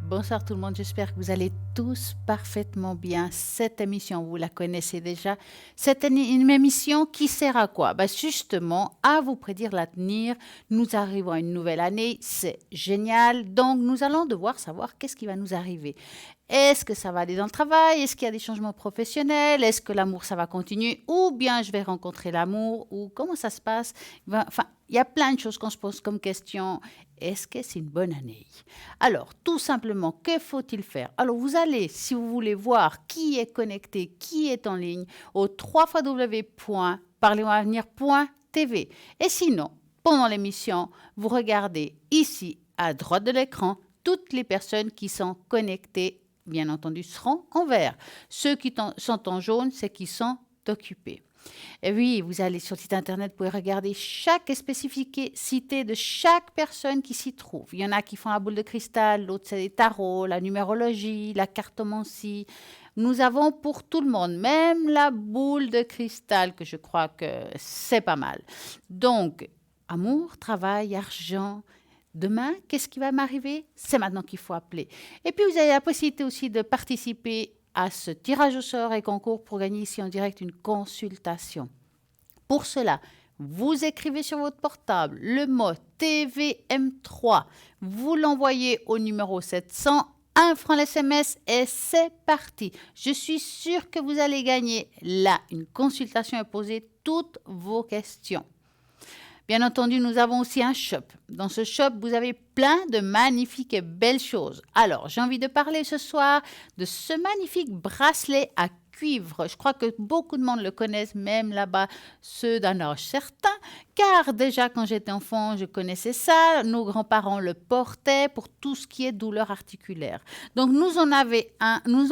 Bonsoir tout le monde, j'espère que vous allez tous parfaitement bien. Cette émission, vous la connaissez déjà. C'est une émission qui sert à quoi? Justement, à vous prédire l'avenir. Nous arrivons à une nouvelle année, c'est génial. Donc, nous allons devoir savoir qu'est-ce qui va nous arriver. Est-ce que ça va aller dans le travail? Est-ce qu'il y a des changements professionnels? Est-ce que l'amour, ça va continuer? Ou bien je vais rencontrer l'amour? Ou comment ça se passe? Enfin, il y a plein de choses qu'on se pose comme question. Est-ce que c'est une bonne année? Alors, tout simplement, que faut-il faire? Alors, vous allez, si vous voulez voir qui est connecté, qui est en ligne, au www.parleonsavenir.tv. Et sinon, pendant l'émission, vous regardez ici, à droite de l'écran, toutes les personnes qui sont connectées, bien entendu, seront en vert. Ceux qui sont en jaune, c'est qui sont occupés. Et oui, vous allez sur le site internet, vous pouvez regarder chaque spécificité de chaque personne qui s'y trouve. Il y en a qui font la boule de cristal, l'autre c'est les tarots, la numérologie, la cartomancie. Nous avons pour tout le monde, même la boule de cristal, que je crois que c'est pas mal. Donc, amour, travail, argent. Demain, qu'est-ce qui va m'arriver? C'est maintenant qu'il faut appeler. Et puis, vous avez la possibilité aussi de participer à ce tirage au sort et concours pour gagner ici en direct une consultation. Pour cela, vous écrivez sur votre portable le mot TVM3, vous l'envoyez au numéro 700, 1 franc l'SMS et c'est parti. Je suis sûre que vous allez gagner là une consultation et poser toutes vos questions. Bien entendu, nous avons aussi un shop. Dans ce shop, vous avez plein de magnifiques et belles choses. Alors, j'ai envie de parler ce soir de ce magnifique bracelet à cuivre. Je crois que beaucoup de monde le connaissent, même là-bas, ceux d'un âge certain, car déjà quand j'étais enfant, je connaissais ça. Nos grands-parents le portaient pour tout ce qui est douleur articulaire. Donc, nous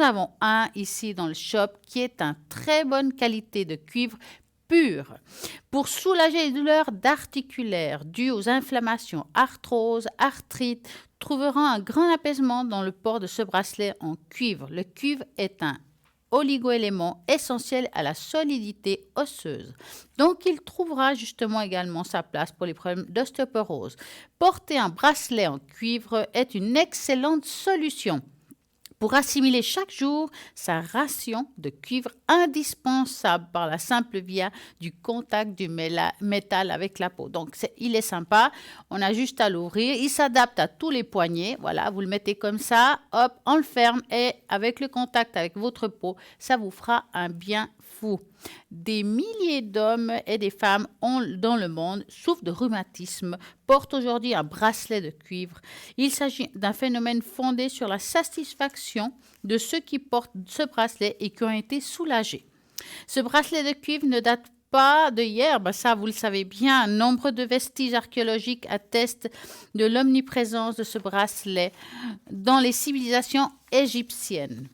avons un ici dans le shop qui est en très bonne qualité de cuivre pur pour soulager les douleurs d'articulaires dues aux inflammations, arthrose, arthrite, trouveront un grand apaisement dans le port de ce bracelet en cuivre. Le cuivre est un oligoélément essentiel à la solidité osseuse. Donc, il trouvera justement également sa place pour les problèmes d'ostéoporose. Porter un bracelet en cuivre est une excellente solution pour assimiler chaque jour sa ration de cuivre indispensable par la simple via du contact du métal avec la peau. Donc, il est sympa, on a juste à l'ouvrir, il s'adapte à tous les poignets, voilà, vous le mettez comme ça, hop, on le ferme et avec le contact avec votre peau, ça vous fera un bien fou. Des milliers d'hommes et des femmes dans le monde souffrent de rhumatisme, portent aujourd'hui un bracelet de cuivre. Il s'agit d'un phénomène fondé sur la satisfaction de ceux qui portent ce bracelet et qui ont été soulagés. Ce bracelet de cuivre ne date pas de hier, ça vous le savez bien. Nombre de vestiges archéologiques attestent de l'omniprésence de ce bracelet dans les civilisations égyptiennes.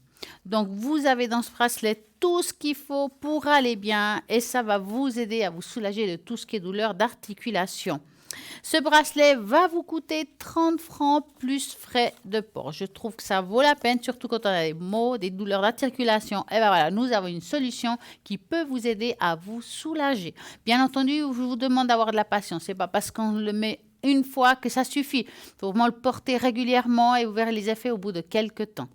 Donc, vous avez dans ce bracelet tout ce qu'il faut pour aller bien et ça va vous aider à vous soulager de tout ce qui est douleur d'articulation. Ce bracelet va vous coûter 30 francs plus frais de port. Je trouve que ça vaut la peine, surtout quand on a des maux, des douleurs d'articulation. Et bien voilà, nous avons une solution qui peut vous aider à vous soulager. Bien entendu, je vous demande d'avoir de la patience. Ce n'est pas parce qu'on le met une fois que ça suffit. Il faut vraiment le porter régulièrement et vous verrez les effets au bout de quelques temps.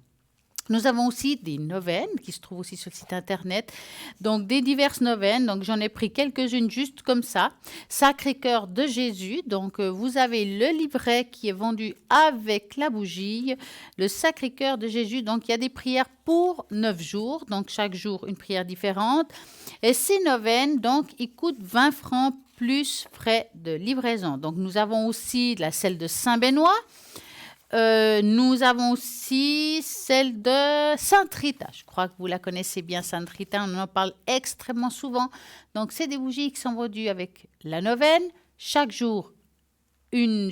Nous avons aussi des neuvaines qui se trouvent aussi sur le site internet. Donc, des diverses neuvaines. Donc, j'en ai pris quelques-unes juste comme ça. Sacré-Cœur de Jésus. Donc, vous avez le livret qui est vendu avec la bougie. Le Sacré-Cœur de Jésus. Donc, il y a des prières pour 9 jours. Donc, chaque jour, une prière différente. Et ces neuvaines, donc, ils coûtent 20 francs plus frais de livraison. Donc, nous avons aussi celle de Saint-Benoît. Nous avons aussi celle de Sainte Rita. Je crois que vous la connaissez bien, Sainte Rita. On en parle extrêmement souvent. Donc, c'est des bougies qui sont vendues avec la neuvaine. Chaque jour, une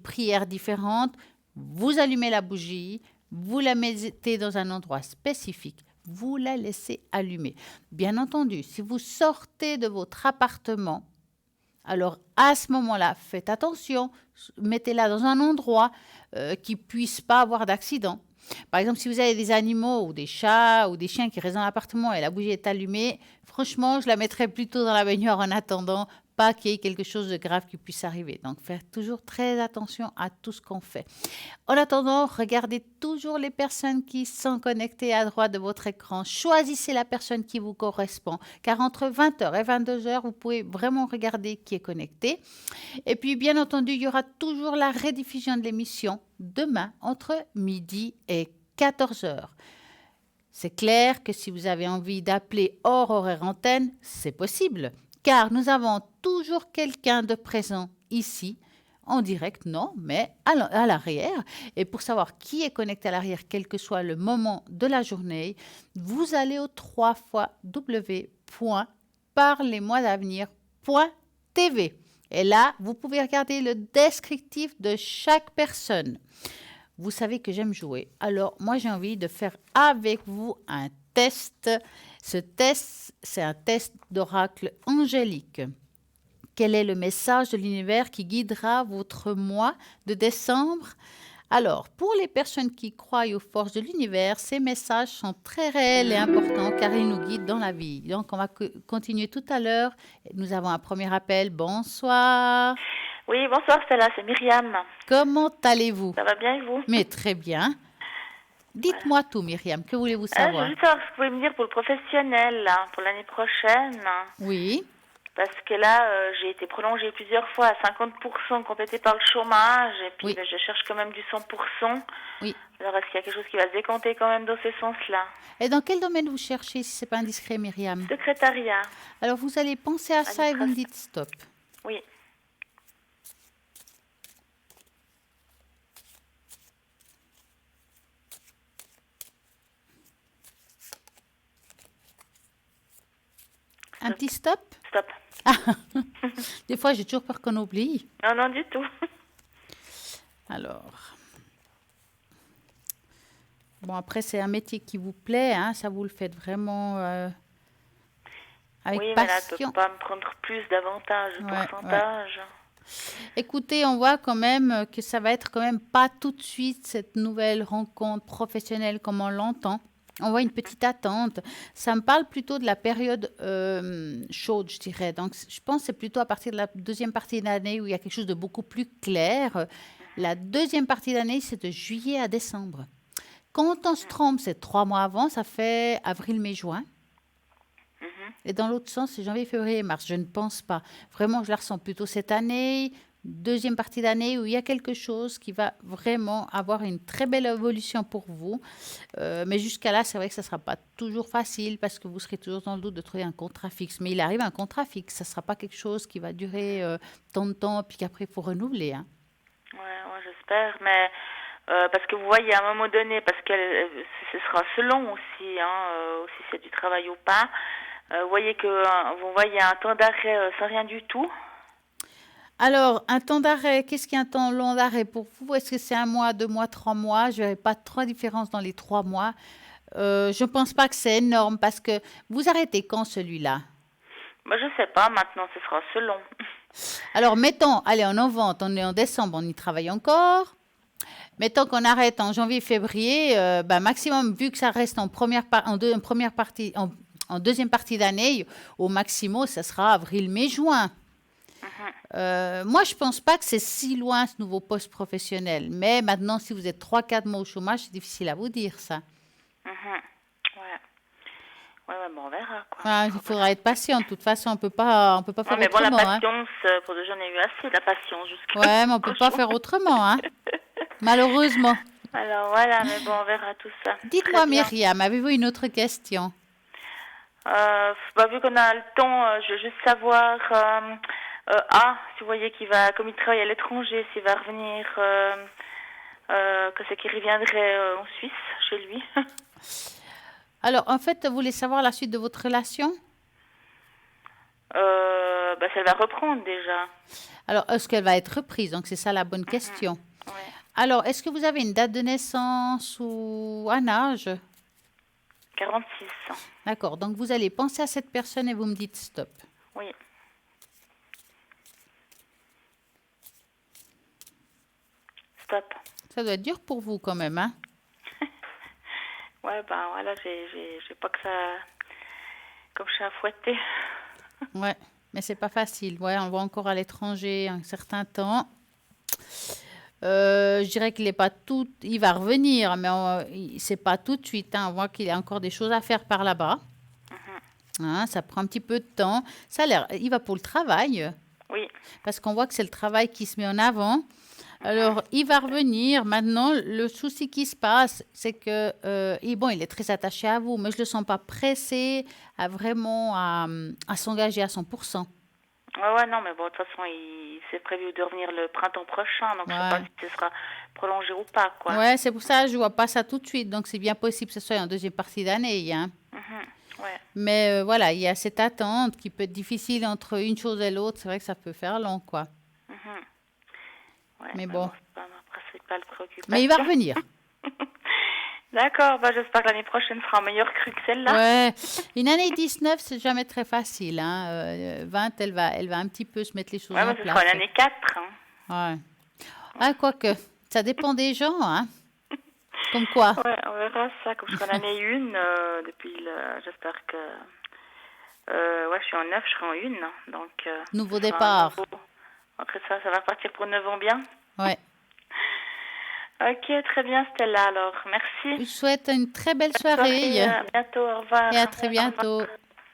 prière différente. Vous allumez la bougie. Vous la mettez dans un endroit spécifique. Vous la laissez allumer. Bien entendu, si vous sortez de votre appartement, alors à ce moment-là, faites attention. Mettez-la dans un endroit qui ne puisse pas avoir d'accident. Par exemple, si vous avez des animaux ou des chats ou des chiens qui restent dans l'appartement et la bougie est allumée, franchement, je la mettrais plutôt dans la baignoire en attendant, pas qu'il y ait quelque chose de grave qui puisse arriver. Donc, faire toujours très attention à tout ce qu'on fait. En attendant, regardez toujours les personnes qui sont connectées à droite de votre écran. Choisissez la personne qui vous correspond, car entre 20h et 22h, vous pouvez vraiment regarder qui est connecté. Et puis, bien entendu, il y aura toujours la rediffusion de l'émission demain entre midi et 14h. C'est clair que si vous avez envie d'appeler hors horaire antenne, c'est possible, car nous avons toujours quelqu'un de présent ici, en direct, non, mais à l'arrière. Et pour savoir qui est connecté à l'arrière, quel que soit le moment de la journée, vous allez au 3 fois w.parlez-moi-d'avenir.tv. Et là, vous pouvez regarder le descriptif de chaque personne. Vous savez que j'aime jouer. Alors, moi, j'ai envie de faire avec vous un test. Ce test, c'est un test d'oracle angélique. Quel est le message de l'univers qui guidera votre mois de décembre? Alors, pour les personnes qui croient aux forces de l'univers, ces messages sont très réels et importants car ils nous guident dans la vie. Donc, on va continuer tout à l'heure. Nous avons un premier appel. Bonsoir. Oui, bonsoir Stella, c'est Myriam. Comment allez-vous? Ça va bien et vous? Mais très bien. Dites-moi tout, Myriam. Que voulez-vous savoir? Je veux juste savoir ce que vous pouvez me dire pour le professionnel, là, pour l'année prochaine. Oui. Parce que là, j'ai été prolongée plusieurs fois à 50% complété par le chômage. Et puis, Oui. je cherche quand même du 100%. Oui. Alors, est-ce qu'il y a quelque chose qui va se décompter quand même dans ce sens-là? Et dans quel domaine vous cherchez, si ce n'est pas indiscret, Myriam? Secrétariat. Alors, vous allez penser à ça et vous me dites stop. Oui. Un petit stop? Stop. Des fois, j'ai toujours peur qu'on oublie. Non, non, du tout. Alors. Bon, après, c'est un métier qui vous plaît, hein, ça vous le faites vraiment avec oui, mais là, passion. tu ne peux pas me prendre plus d'avantages, de pourcentage. Ouais. Écoutez, on voit quand même que ça va être quand même pas tout de suite cette nouvelle rencontre professionnelle comme on l'entend. On voit une petite attente. Ça me parle plutôt de la période chaude, je dirais. Donc, je pense que c'est plutôt à partir de la deuxième partie de l'année où il y a quelque chose de beaucoup plus clair. La deuxième partie de l'année, c'est de juillet à décembre. Quand on se trompe, c'est 3 mois avant, ça fait avril, mai, juin. Et dans l'autre sens, c'est janvier, février, mars. Je ne pense pas. Vraiment, je la ressens plutôt cette année, deuxième partie d'année, où il y a quelque chose qui va vraiment avoir une très belle évolution pour vous. Mais jusqu'à là, c'est vrai que ça ne sera pas toujours facile parce que vous serez toujours dans le doute de trouver un contrat fixe. Mais il arrive un contrat fixe. Ça ne sera pas quelque chose qui va durer tant de temps, puis qu'après, il faut renouveler. Hein. Ouais, j'espère. Mais parce que vous voyez, à un moment donné, parce que ce sera selon aussi, aussi si c'est du travail ou pas. Vous voyez un temps d'arrêt sans rien du tout. Alors, un temps d'arrêt, qu'est-ce qui est un temps long d'arrêt pour vous? Est-ce que c'est 1 mois, 2 mois, 3 mois? Je n'avais pas trop de différence dans les 3 mois. Je ne pense pas que c'est énorme parce que vous arrêtez quand celui-là? Je ne sais pas, maintenant ce sera selon. Alors, mettons, allez, on en vente, on est en décembre, on y travaille encore. Mettons qu'on arrête en janvier, février, maximum, vu que ça reste en deuxième partie d'année, au maximum, ça sera avril, mai, juin. Moi, je ne pense pas que c'est si loin ce nouveau poste professionnel. Mais maintenant, si vous êtes 3-4 mois au chômage, c'est difficile à vous dire ça. Ouais, on verra. Quoi. Il faudra être patient. De toute façon, on peut pas faire mais autrement. La patience, pour j'en ai eu assez, la patience jusqu'à. Ouais, mais on ne peut pas faire autrement, hein. Malheureusement. Alors voilà, mais bon, on verra tout ça. Dites-moi, Myriam, avez-vous une autre question? Vu qu'on a le temps, je veux juste savoir, si vous voyez comme il travaille à l'étranger, s'il va revenir, que c'est qu'il reviendrait en Suisse, chez lui. Alors, en fait, vous voulez savoir la suite de votre relation? Ça va reprendre déjà. Alors, est-ce qu'elle va être reprise? Donc, c'est ça la bonne question. Ouais. Alors, est-ce que vous avez une date de naissance ou un âge? 46 ans. D'accord. Donc, vous allez penser à cette personne et vous me dites stop. Oui. Stop. Ça doit être dur pour vous quand même, hein? Ouais, voilà, j'ai pas que ça... Comme je suis à fouetter. Ouais. mais c'est pas facile. Ouais, on va encore à l'étranger un certain temps. Je dirais qu'il est pas tout, il va revenir, mais c'est pas tout de suite, hein. On voit qu'il y a encore des choses à faire par là-bas. Mhm. Hein, ça prend un petit peu de temps. Ça a l'air, il va pour le travail, Oui. parce qu'on voit que c'est le travail qui se met en avant. Mhm. Alors, il va revenir. Maintenant, le souci qui se passe, c'est que, il est très attaché à vous, mais je ne le sens pas pressé à s'engager à 100%. Ouais, non, mais bon, de toute façon, il s'est prévu de revenir le printemps prochain, donc je sais pas Ouais. si ce sera prolongé ou pas, quoi. Ouais, c'est pour ça que je vois pas ça tout de suite. Donc, c'est bien possible que ce soit en deuxième partie d'année, hein. Mhm. Ouais. Mais voilà, il y a cette attente qui peut être difficile entre une chose et l'autre. C'est vrai que ça peut faire long, quoi. Mhm. Ouais, Mais mais bon, bon. c'est pas ma principale Mais il va préoccupation. revenir. D'accord, bah j'espère que l'année prochaine sera meilleure crue que celle-là. Ouais, une année 19, c'est jamais très facile, hein. 20, elle va un petit peu se mettre les choses Ouais, en mais ce sera place. une année 4, hein. Ouais. Ah, quoique, ça dépend des gens, hein. Comme quoi, Ouais, on verra ça, comme je serai en année 1, j'espère que... ouais, je suis en 9, je serai en 1, donc nouveau ce sera un départ. nouveau... Après ça va repartir pour 9 ans bien. Ouais. Ok, très bien Stella, alors, Je merci. souhaite une très belle Bonne soirée, soirée à bientôt, au revoir. et à très Au revoir. bientôt.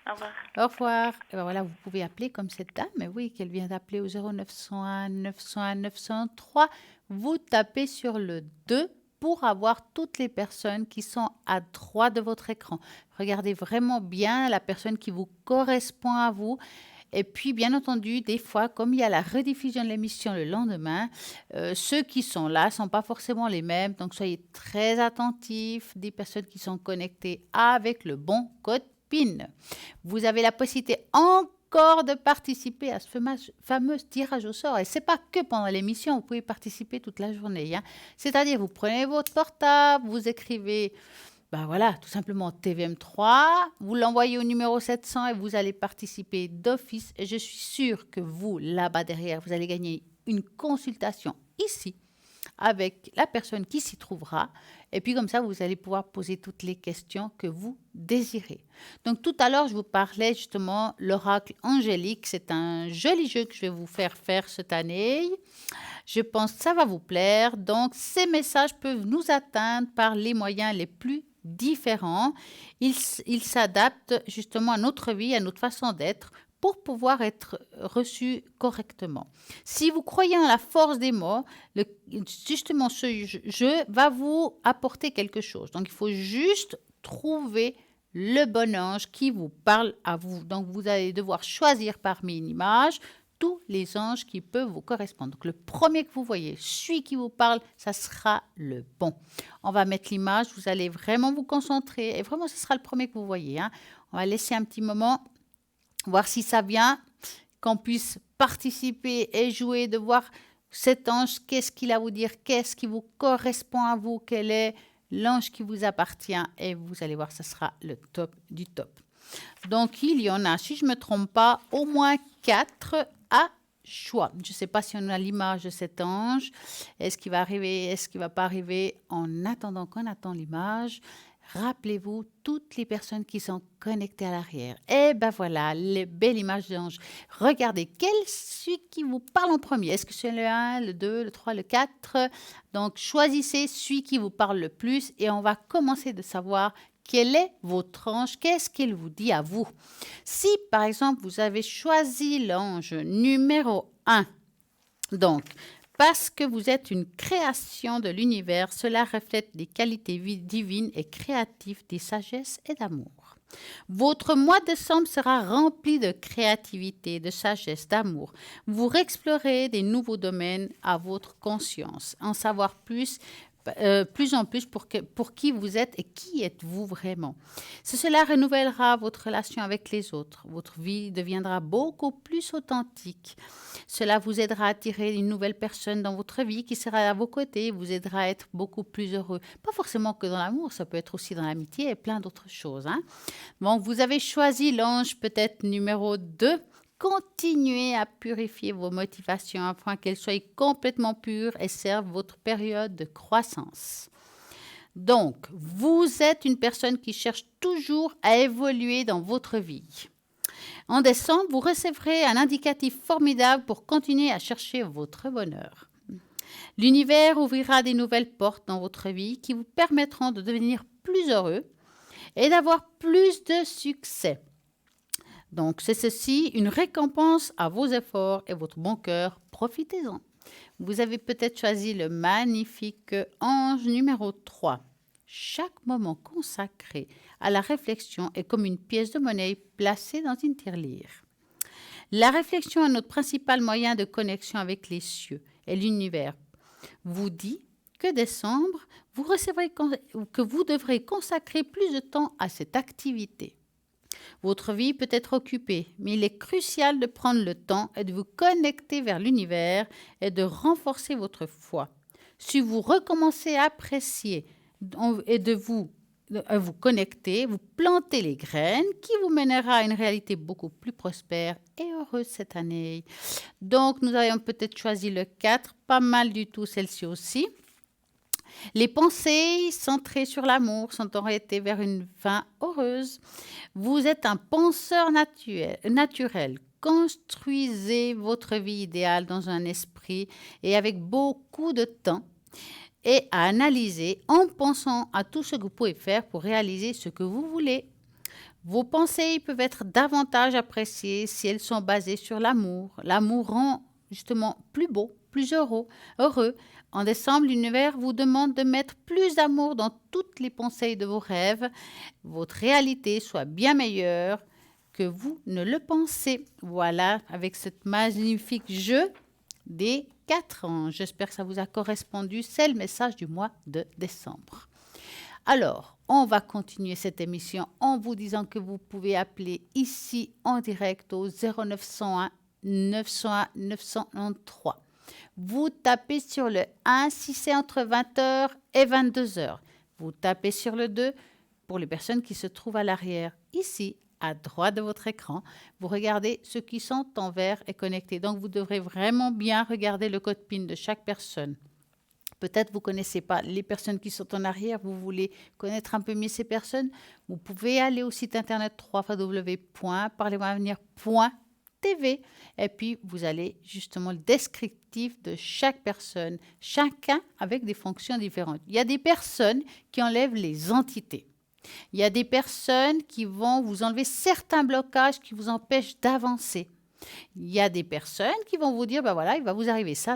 Au revoir. Au revoir. Et ben voilà, vous pouvez appeler comme cette dame, mais oui, qu'elle vient d'appeler au 0901 901 903. Vous tapez sur le 2 pour avoir toutes les personnes qui sont à droite de votre écran. Regardez vraiment bien la personne qui vous correspond à vous. Et puis, bien entendu, des fois, comme il y a la rediffusion de l'émission le lendemain, ceux qui sont là ne sont pas forcément les mêmes. Donc, soyez très attentifs des personnes qui sont connectées avec le bon code PIN. Vous avez la possibilité encore de participer à ce fameux tirage au sort. Et ce n'est pas que pendant l'émission, vous pouvez participer toute la journée, hein. C'est-à-dire, vous prenez votre portable, vous écrivez, ben voilà, tout simplement TVM3, vous l'envoyez au numéro 700 et vous allez participer d'office. Et je suis sûre que vous, là-bas derrière, vous allez gagner une consultation ici avec la personne qui s'y trouvera. Et puis comme ça, vous allez pouvoir poser toutes les questions que vous désirez. Donc tout à l'heure, je vous parlais justement l'oracle angélique. C'est un joli jeu que je vais vous faire cette année. Je pense que ça va vous plaire. Donc ces messages peuvent nous atteindre par les moyens les plus différents. Ils s'adaptent justement à notre vie, à notre façon d'être pour pouvoir être reçus correctement. Si vous croyez en la force des mots, justement ce jeu va vous apporter quelque chose. Donc il faut juste trouver le bon ange qui vous parle à vous. Donc vous allez devoir choisir parmi une image tous les anges qui peuvent vous correspondre. Donc le premier que vous voyez, celui qui vous parle, ça sera le bon. On va mettre l'image, vous allez vraiment vous concentrer et vraiment ce sera le premier que vous voyez, hein. On va laisser un petit moment, voir si ça vient, qu'on puisse participer et jouer, de voir cet ange, qu'est-ce qu'il a à vous dire, qu'est-ce qui vous correspond à vous, quel est l'ange qui vous appartient et vous allez voir, ce sera le top du top. Donc, il y en a, si je ne me trompe pas, au moins 4 à choix. Je ne sais pas si on a l'image de cet ange. Est-ce qu'il va arriver, est-ce qu'il ne va pas arriver? En attendant qu'on attend l'image, rappelez-vous toutes les personnes qui sont connectées à l'arrière. Et ben voilà, les belles images d'ange. Regardez, celui qui vous parle en premier? Est-ce que c'est le 1, le 2, le 3, le 4? Donc, choisissez celui qui vous parle le plus et on va commencer de savoir quel est votre ange, qu'est-ce qu'il vous dit à vous. Si, par exemple, vous avez choisi l'ange numéro 1, donc, parce que vous êtes une création de l'univers, cela reflète les qualités divines et créatives des sagesses et d'amour. Votre mois de décembre sera rempli de créativité, de sagesse, d'amour. Vous explorez des nouveaux domaines à votre conscience, en savoir plus en plus pour qui vous êtes et qui êtes-vous vraiment. Cela renouvellera votre relation avec les autres. Votre vie deviendra beaucoup plus authentique. Cela vous aidera à attirer une nouvelle personne dans votre vie qui sera à vos côtés, vous aidera à être beaucoup plus heureux. Pas forcément que dans l'amour, ça peut être aussi dans l'amitié et plein d'autres choses, hein. Bon, vous avez choisi l'ange peut-être numéro 2. Continuez à purifier vos motivations afin qu'elles soient complètement pures et servent votre période de croissance. Donc, vous êtes une personne qui cherche toujours à évoluer dans votre vie. En décembre, vous recevrez un indicatif formidable pour continuer à chercher votre bonheur. L'univers ouvrira des nouvelles portes dans votre vie qui vous permettront de devenir plus heureux et d'avoir plus de succès. Donc, c'est ceci, une récompense à vos efforts et votre bon cœur. Profitez-en. Vous avez peut-être choisi le magnifique ange numéro 3. Chaque moment consacré à la réflexion est comme une pièce de monnaie placée dans une tirelire. La réflexion est notre principal moyen de connexion avec les cieux et l'univers. Vous dit que décembre, que vous devrez consacrer plus de temps à cette activité. Votre vie peut être occupée, mais il est crucial de prendre le temps et de vous connecter vers l'univers et de renforcer votre foi. Si vous recommencez à apprécier et à vous connecter, vous plantez les graines qui vous mènera à une réalité beaucoup plus prospère et heureuse cette année. Donc, nous avions peut-être choisi le 4, pas mal du tout celle-ci aussi. Les pensées centrées sur l'amour sont orientées vers une fin heureuse. Vous êtes un penseur naturel. Construisez votre vie idéale dans un esprit et avec beaucoup de temps et à analyser en pensant à tout ce que vous pouvez faire pour réaliser ce que vous voulez. Vos pensées peuvent être davantage appréciées si elles sont basées sur l'amour. L'amour rend justement plus beau, plus heureux. En décembre, l'univers vous demande de mettre plus d'amour dans toutes les pensées de vos rêves. Votre réalité soit bien meilleure que vous ne le pensez. Voilà, avec ce magnifique jeu des 4 ans. J'espère que ça vous a correspondu. C'est le message du mois de décembre. Alors, on va continuer cette émission en vous disant que vous pouvez appeler ici en direct au 0901 901 993. Vous tapez sur le 1 si c'est entre 20h et 22h. Vous tapez sur le 2 pour les personnes qui se trouvent à l'arrière. Ici, à droite de votre écran, vous regardez ceux qui sont en vert et connectés. Donc, vous devrez vraiment bien regarder le code PIN de chaque personne. Peut-être vous ne connaissez pas les personnes qui sont en arrière, vous voulez connaître un peu mieux ces personnes. Vous pouvez aller au site internet www.parlez-moi-avenir.tv et puis vous allez justement le descriptif de chaque personne, chacun avec des fonctions différentes. Il y a des personnes qui enlèvent les entités. Il y a des personnes qui vont vous enlever certains blocages qui vous empêchent d'avancer. Il y a des personnes qui vont vous dire, ben voilà, il va vous arriver ça.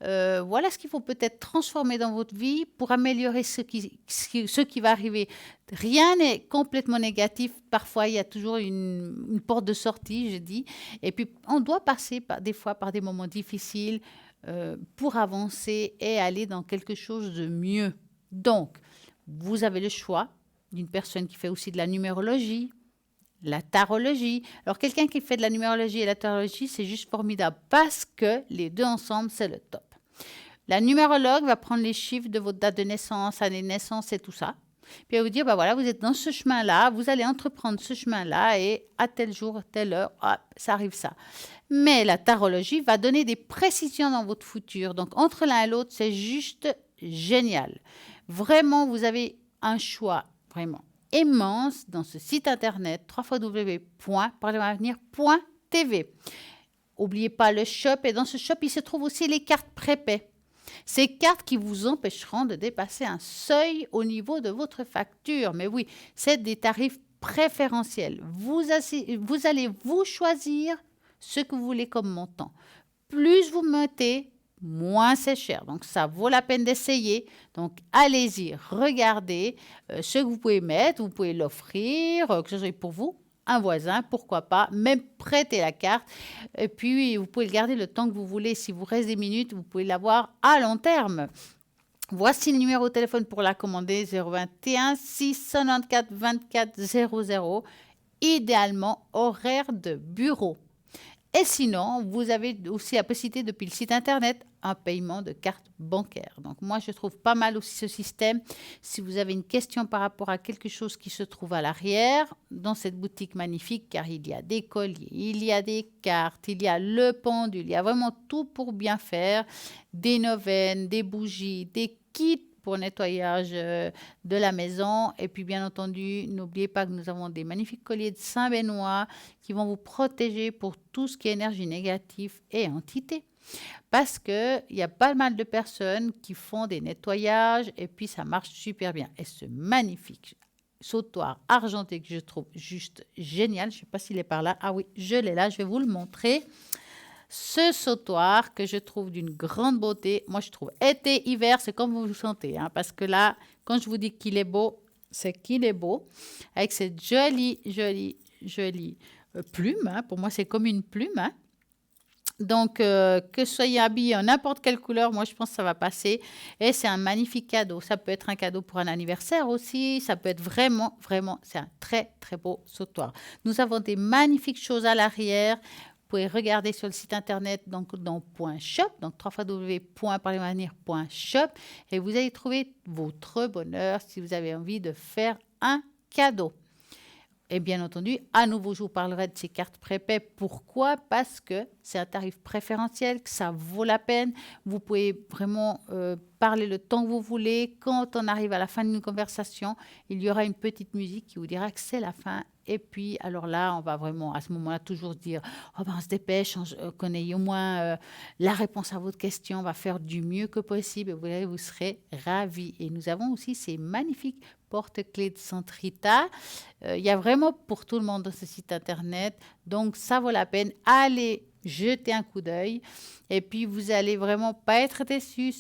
Voilà ce qu'il faut peut-être transformer dans votre vie pour améliorer ce qui va arriver. Rien n'est complètement négatif. Parfois, il y a toujours une porte de sortie, je dis. Et puis, on doit passer des fois par des moments difficiles pour avancer et aller dans quelque chose de mieux. Donc, vous avez le choix d'une personne qui fait aussi de la numérologie, la tarologie. Alors, quelqu'un qui fait de la numérologie et la tarologie, c'est juste formidable parce que les deux ensemble, c'est le top. La numérologue va prendre les chiffres de votre date de naissance, année de naissance et tout ça. Puis elle va vous dire, ben voilà, vous êtes dans ce chemin-là, vous allez entreprendre ce chemin-là et à tel jour, telle heure, hop, ça arrive ça. Mais la tarologie va donner des précisions dans votre futur. Donc, entre l'un et l'autre, c'est juste génial. Vraiment, vous avez un choix, vraiment immense dans ce site internet www.parlez-moi-avenir.tv. N'oubliez pas le shop et dans ce shop, il se trouve aussi les cartes prépaies. Ces cartes qui vous empêcheront de dépasser un seuil au niveau de votre facture. Mais oui, c'est des tarifs préférentiels. Vous allez vous choisir ce que vous voulez comme montant. Plus vous mettez, moins c'est cher. Donc, ça vaut la peine d'essayer. Donc, allez-y, regardez ce que vous pouvez mettre. Vous pouvez l'offrir, que ce soit pour vous, un voisin, pourquoi pas, même prêter la carte. Et puis, vous pouvez le garder le temps que vous voulez. Si vous reste des minutes, vous pouvez l'avoir à long terme. Voici le numéro de téléphone pour la commander, 021 694 24 00, idéalement horaire de bureau. Et sinon, vous avez aussi la possibilité depuis le site internet un paiement de carte bancaire. Donc moi, je trouve pas mal aussi ce système. Si vous avez une question par rapport à quelque chose qui se trouve à l'arrière, dans cette boutique magnifique, car il y a des colliers, il y a des cartes, il y a le pendule, il y a vraiment tout pour bien faire, des neuvaines, des bougies, des kits pour nettoyage de la maison. Et puis, bien entendu, n'oubliez pas que nous avons des magnifiques colliers de Saint-Benoît qui vont vous protéger pour tout ce qui est énergie négative et entité. Parce qu'il y a pas mal de personnes qui font des nettoyages et puis ça marche super bien. Et ce magnifique sautoir argenté que je trouve juste génial, je ne sais pas s'il est par là. Ah oui, je l'ai là, je vais vous le montrer. Ce sautoir que je trouve d'une grande beauté, moi je trouve été, hiver, c'est comme vous le sentez. Hein, parce que là, quand je vous dis qu'il est beau, c'est qu'il est beau. Avec cette jolie plume. Hein, pour moi, c'est comme une plume. Hein. Donc, que vous soyez habillé en n'importe quelle couleur, moi, je pense que ça va passer. Et c'est un magnifique cadeau. Ça peut être un cadeau pour un anniversaire aussi. Ça peut être vraiment, c'est un très, très beau sautoir. Nous avons des magnifiques choses à l'arrière. Vous pouvez regarder sur le site internet, donc dans .shop, donc www.parlemanir.shop. Et vous allez trouver votre bonheur si vous avez envie de faire un cadeau. Et bien entendu, à nouveau, je vous parlerai de ces cartes prépaies. Pourquoi? Parce que c'est un tarif préférentiel, que ça vaut la peine. Vous pouvez vraiment parler le temps que vous voulez. Quand on arrive à la fin d'une conversation, il y aura une petite musique qui vous dira que c'est la fin. Et puis, alors là, on va vraiment, à ce moment-là, toujours se dire « Oh ben, on se dépêche, qu'on ait au moins la réponse à votre question. On va faire du mieux que possible. » Et vous serez ravis. Et nous avons aussi ces magnifiques porte-clés de Centrita. Il y a vraiment pour tout le monde dans ce site internet. Donc, ça vaut la peine. Allez jeter un coup d'œil. Et puis, vous allez vraiment pas être déçus,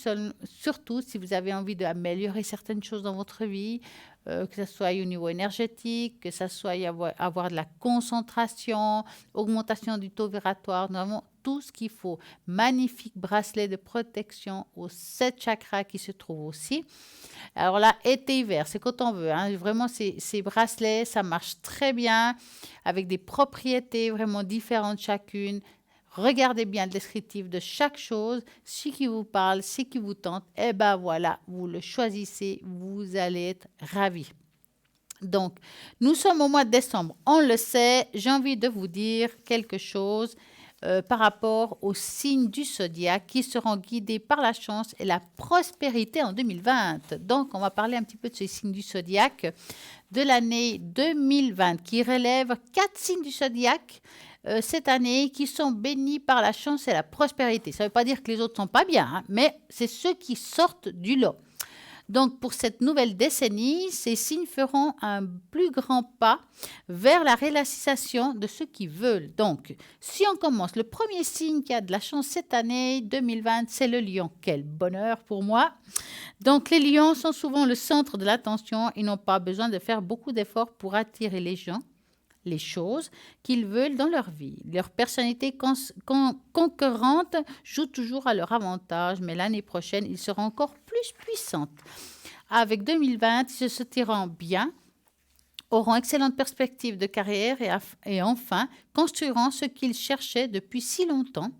surtout si vous avez envie d'améliorer certaines choses dans votre vie, que ce soit au niveau énergétique, que ce soit avoir de la concentration, augmentation du taux vibratoire. Nous avons tout ce qu'il faut. Magnifique bracelet de protection aux 7 chakras qui se trouvent aussi. Alors là, été-hiver, c'est quand on veut. Hein. Vraiment, ces bracelets, ça marche très bien avec des propriétés vraiment différentes chacune. Regardez bien le descriptif de chaque chose, ce qui vous parle, ce qui vous tente. Et ben voilà, vous le choisissez, vous allez être ravis. Donc, nous sommes au mois de décembre, on le sait. J'ai envie de vous dire quelque chose par rapport aux signes du zodiaque qui seront guidés par la chance et la prospérité en 2020. Donc, on va parler un petit peu de ces signes du zodiaque de l'année 2020 qui relève 4 signes du zodiaque cette année qui sont bénis par la chance et la prospérité. Ça ne veut pas dire que les autres ne sont pas bien, hein, mais c'est ceux qui sortent du lot. Donc, pour cette nouvelle décennie, ces signes feront un plus grand pas vers la réalisation de ce qu'ils veulent. Donc, si on commence, le premier signe qui a de la chance cette année 2020, c'est le lion. Quel bonheur pour moi! Donc, les lions sont souvent le centre de l'attention. Ils n'ont pas besoin de faire beaucoup d'efforts pour attirer les gens, les choses qu'ils veulent dans leur vie. Leur personnalité concurrente joue toujours à leur avantage, mais l'année prochaine, ils seront encore plus puissantes. Avec 2020, ils se sentiront bien, auront excellente perspective de carrière et enfin construiront ce qu'ils cherchaient depuis si longtemps.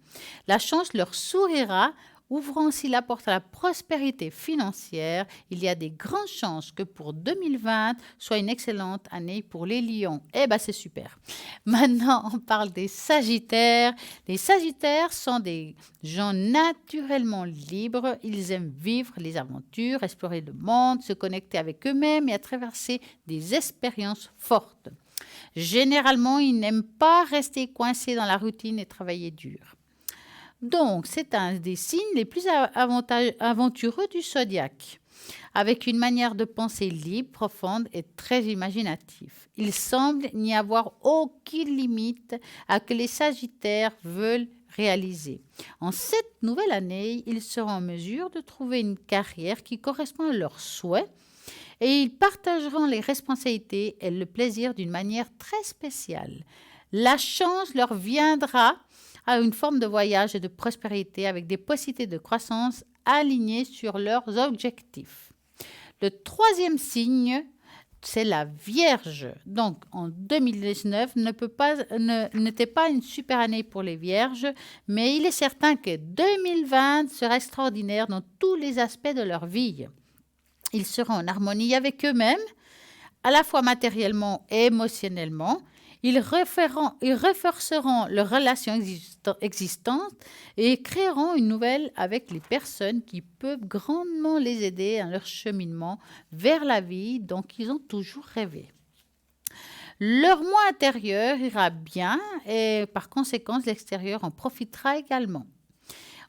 La chance leur sourira, ouvrant aussi la porte à la prospérité financière. Il y a des grandes chances que pour 2020 soit une excellente année pour les lions. Eh bien, c'est super. Maintenant, on parle des sagittaires. Les sagittaires sont des gens naturellement libres. Ils aiment vivre les aventures, explorer le monde, se connecter avec eux-mêmes et à traverser des expériences fortes. Généralement, ils n'aiment pas rester coincés dans la routine et travailler dur. Donc, c'est un des signes les plus aventureux du zodiaque, avec une manière de penser libre, profonde et très imaginative. Il semble n'y avoir aucune limite à ce que les sagittaires veulent réaliser. En cette nouvelle année, ils seront en mesure de trouver une carrière qui correspond à leurs souhaits et ils partageront les responsabilités et le plaisir d'une manière très spéciale. La chance leur viendra à une forme de voyage et de prospérité avec des possibilités de croissance alignées sur leurs objectifs. Le troisième signe, c'est la Vierge. Donc, en 2019, n'était pas une super année pour les Vierges, mais il est certain que 2020 sera extraordinaire dans tous les aspects de leur vie. Ils seront en harmonie avec eux-mêmes, à la fois matériellement et émotionnellement. Ils renforceront leurs relations existantes et créeront une nouvelle avec les personnes qui peuvent grandement les aider dans leur cheminement vers la vie dont ils ont toujours rêvé. Leur moi intérieur ira bien et par conséquent, l'extérieur en profitera également.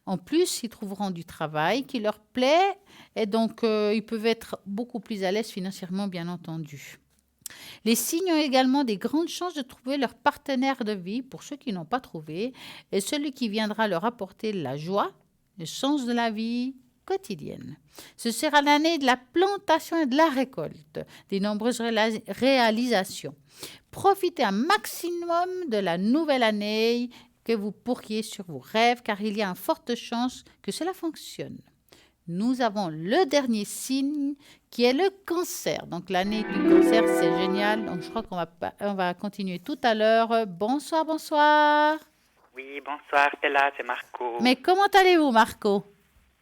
En plus, ils trouveront du travail qui leur plaît et donc ils peuvent être beaucoup plus à l'aise financièrement, bien entendu. Les signes ont également des grandes chances de trouver leur partenaire de vie pour ceux qui n'ont pas trouvé et celui qui viendra leur apporter la joie, le sens de la vie quotidienne. Ce sera l'année de la plantation et de la récolte, des nombreuses réalisations. Profitez un maximum de la nouvelle année que vous pourriez sur vos rêves, car il y a une forte chance que cela fonctionne. Nous avons le dernier signe qui est le cancer. Donc l'année du cancer, c'est génial. Donc je crois on va continuer tout à l'heure. Bonsoir, bonsoir. Oui, bonsoir, Stella, c'est Marco. Mais comment allez-vous, Marco?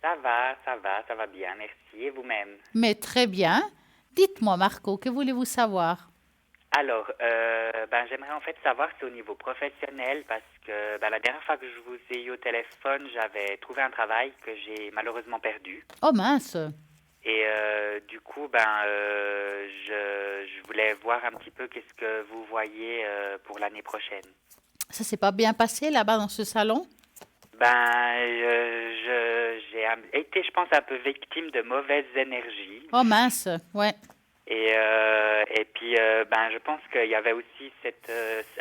Ça va bien, merci. Et vous-même? Mais très bien. Dites-moi, Marco, que voulez-vous savoir? Alors, j'aimerais en fait savoir si au niveau professionnel, parce que la dernière fois que je vous ai eu au téléphone, j'avais trouvé un travail que j'ai malheureusement perdu. Oh mince. Et du coup, je voulais voir un petit peu qu'est-ce que vous voyez pour l'année prochaine. Ça s'est pas bien passé là-bas dans ce salon? J'ai été, je pense, un peu victime de mauvaises énergies. Oh mince, ouais. Et puis, je pense qu'il y avait aussi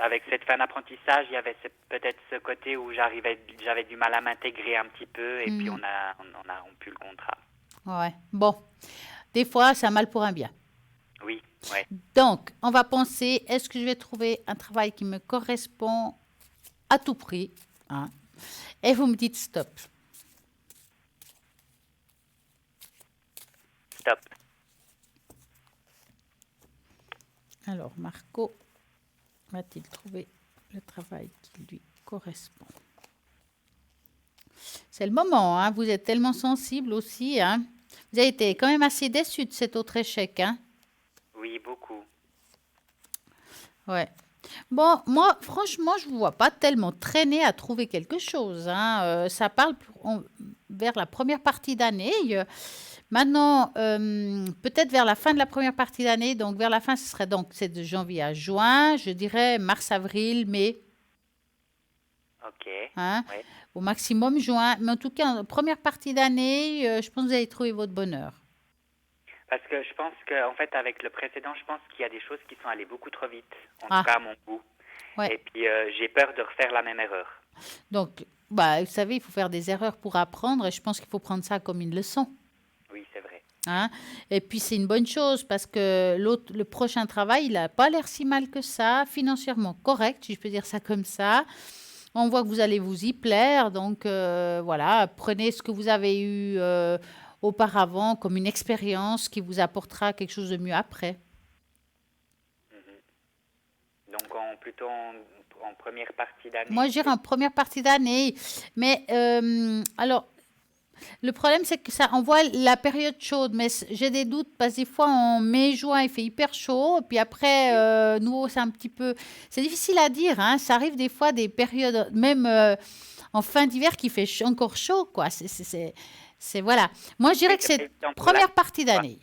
avec cette fin d'apprentissage, il y avait peut-être ce côté où j'avais du mal à m'intégrer un petit peu, et puis on a rompu le contrat. Ouais, bon. Des fois, c'est un mal pour un bien. Oui, ouais. Donc, on va penser, est-ce que je vais trouver un travail qui me correspond à tout prix, hein? Et vous me dites stop. Stop. Alors, Marco va-t-il trouver le travail qui lui correspond? C'est le moment, hein? Vous êtes tellement sensible aussi, hein? Vous avez été quand même assez déçu de cet autre échec, hein? Oui, beaucoup. Ouais. Bon, moi, franchement, je ne vous vois pas tellement traîner à trouver quelque chose, hein. Ça parle vers la première partie d'année. Maintenant, peut-être vers la fin de la première partie d'année, donc vers la fin, ce serait donc c'est de janvier à juin, je dirais mars, avril, mai. Ok. Hein, ouais. au maximum juin. Mais en tout cas, en première partie d'année, je pense que vous allez trouver votre bonheur. Parce que je pense qu'en fait, avec le précédent, je pense qu'il y a des choses qui sont allées beaucoup trop vite, en tout cas à mon goût. Ouais. Et puis, j'ai peur de refaire la même erreur. Donc, vous savez, il faut faire des erreurs pour apprendre et je pense qu'il faut prendre ça comme une leçon. Oui, c'est vrai. Hein? Et puis, c'est une bonne chose parce que le prochain travail, il n'a pas l'air si mal que ça, financièrement correct, si je peux dire ça comme ça. On voit que vous allez vous y plaire. Donc, voilà, prenez ce que vous avez eu auparavant comme une expérience qui vous apportera quelque chose de mieux après. Donc, plutôt en première partie d'année. Moi, je dirais en première partie d'année. Mais, alors, le problème, c'est que ça envoie la période chaude. Mais j'ai des doutes parce que des fois, en mai, juin, il fait hyper chaud. Et puis après, nous, c'est un petit peu... C'est difficile à dire, hein. Ça arrive des fois des périodes, même en fin d'hiver, qui fait encore chaud, quoi. C'est voilà. Moi, je dirais que c'est première partie d'année.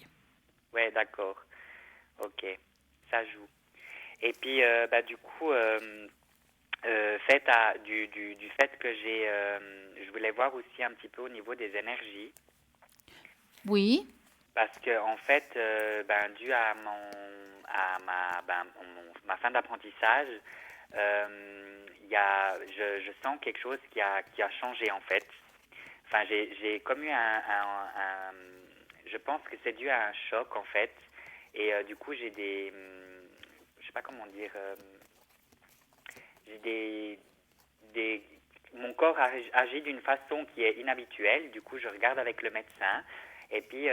Oui, d'accord. Ok, ça joue. Et puis, du coup, du fait que je voulais voir aussi un petit peu au niveau des énergies. Oui. Parce que en fait, dû à ma fin d'apprentissage, je sens quelque chose qui a changé en fait. Enfin, j'ai comme eu je pense que c'est dû à un choc en fait, et du coup j'ai je sais pas comment dire, mon corps agit d'une façon qui est inhabituelle. Du coup, je regarde avec le médecin. Et puis,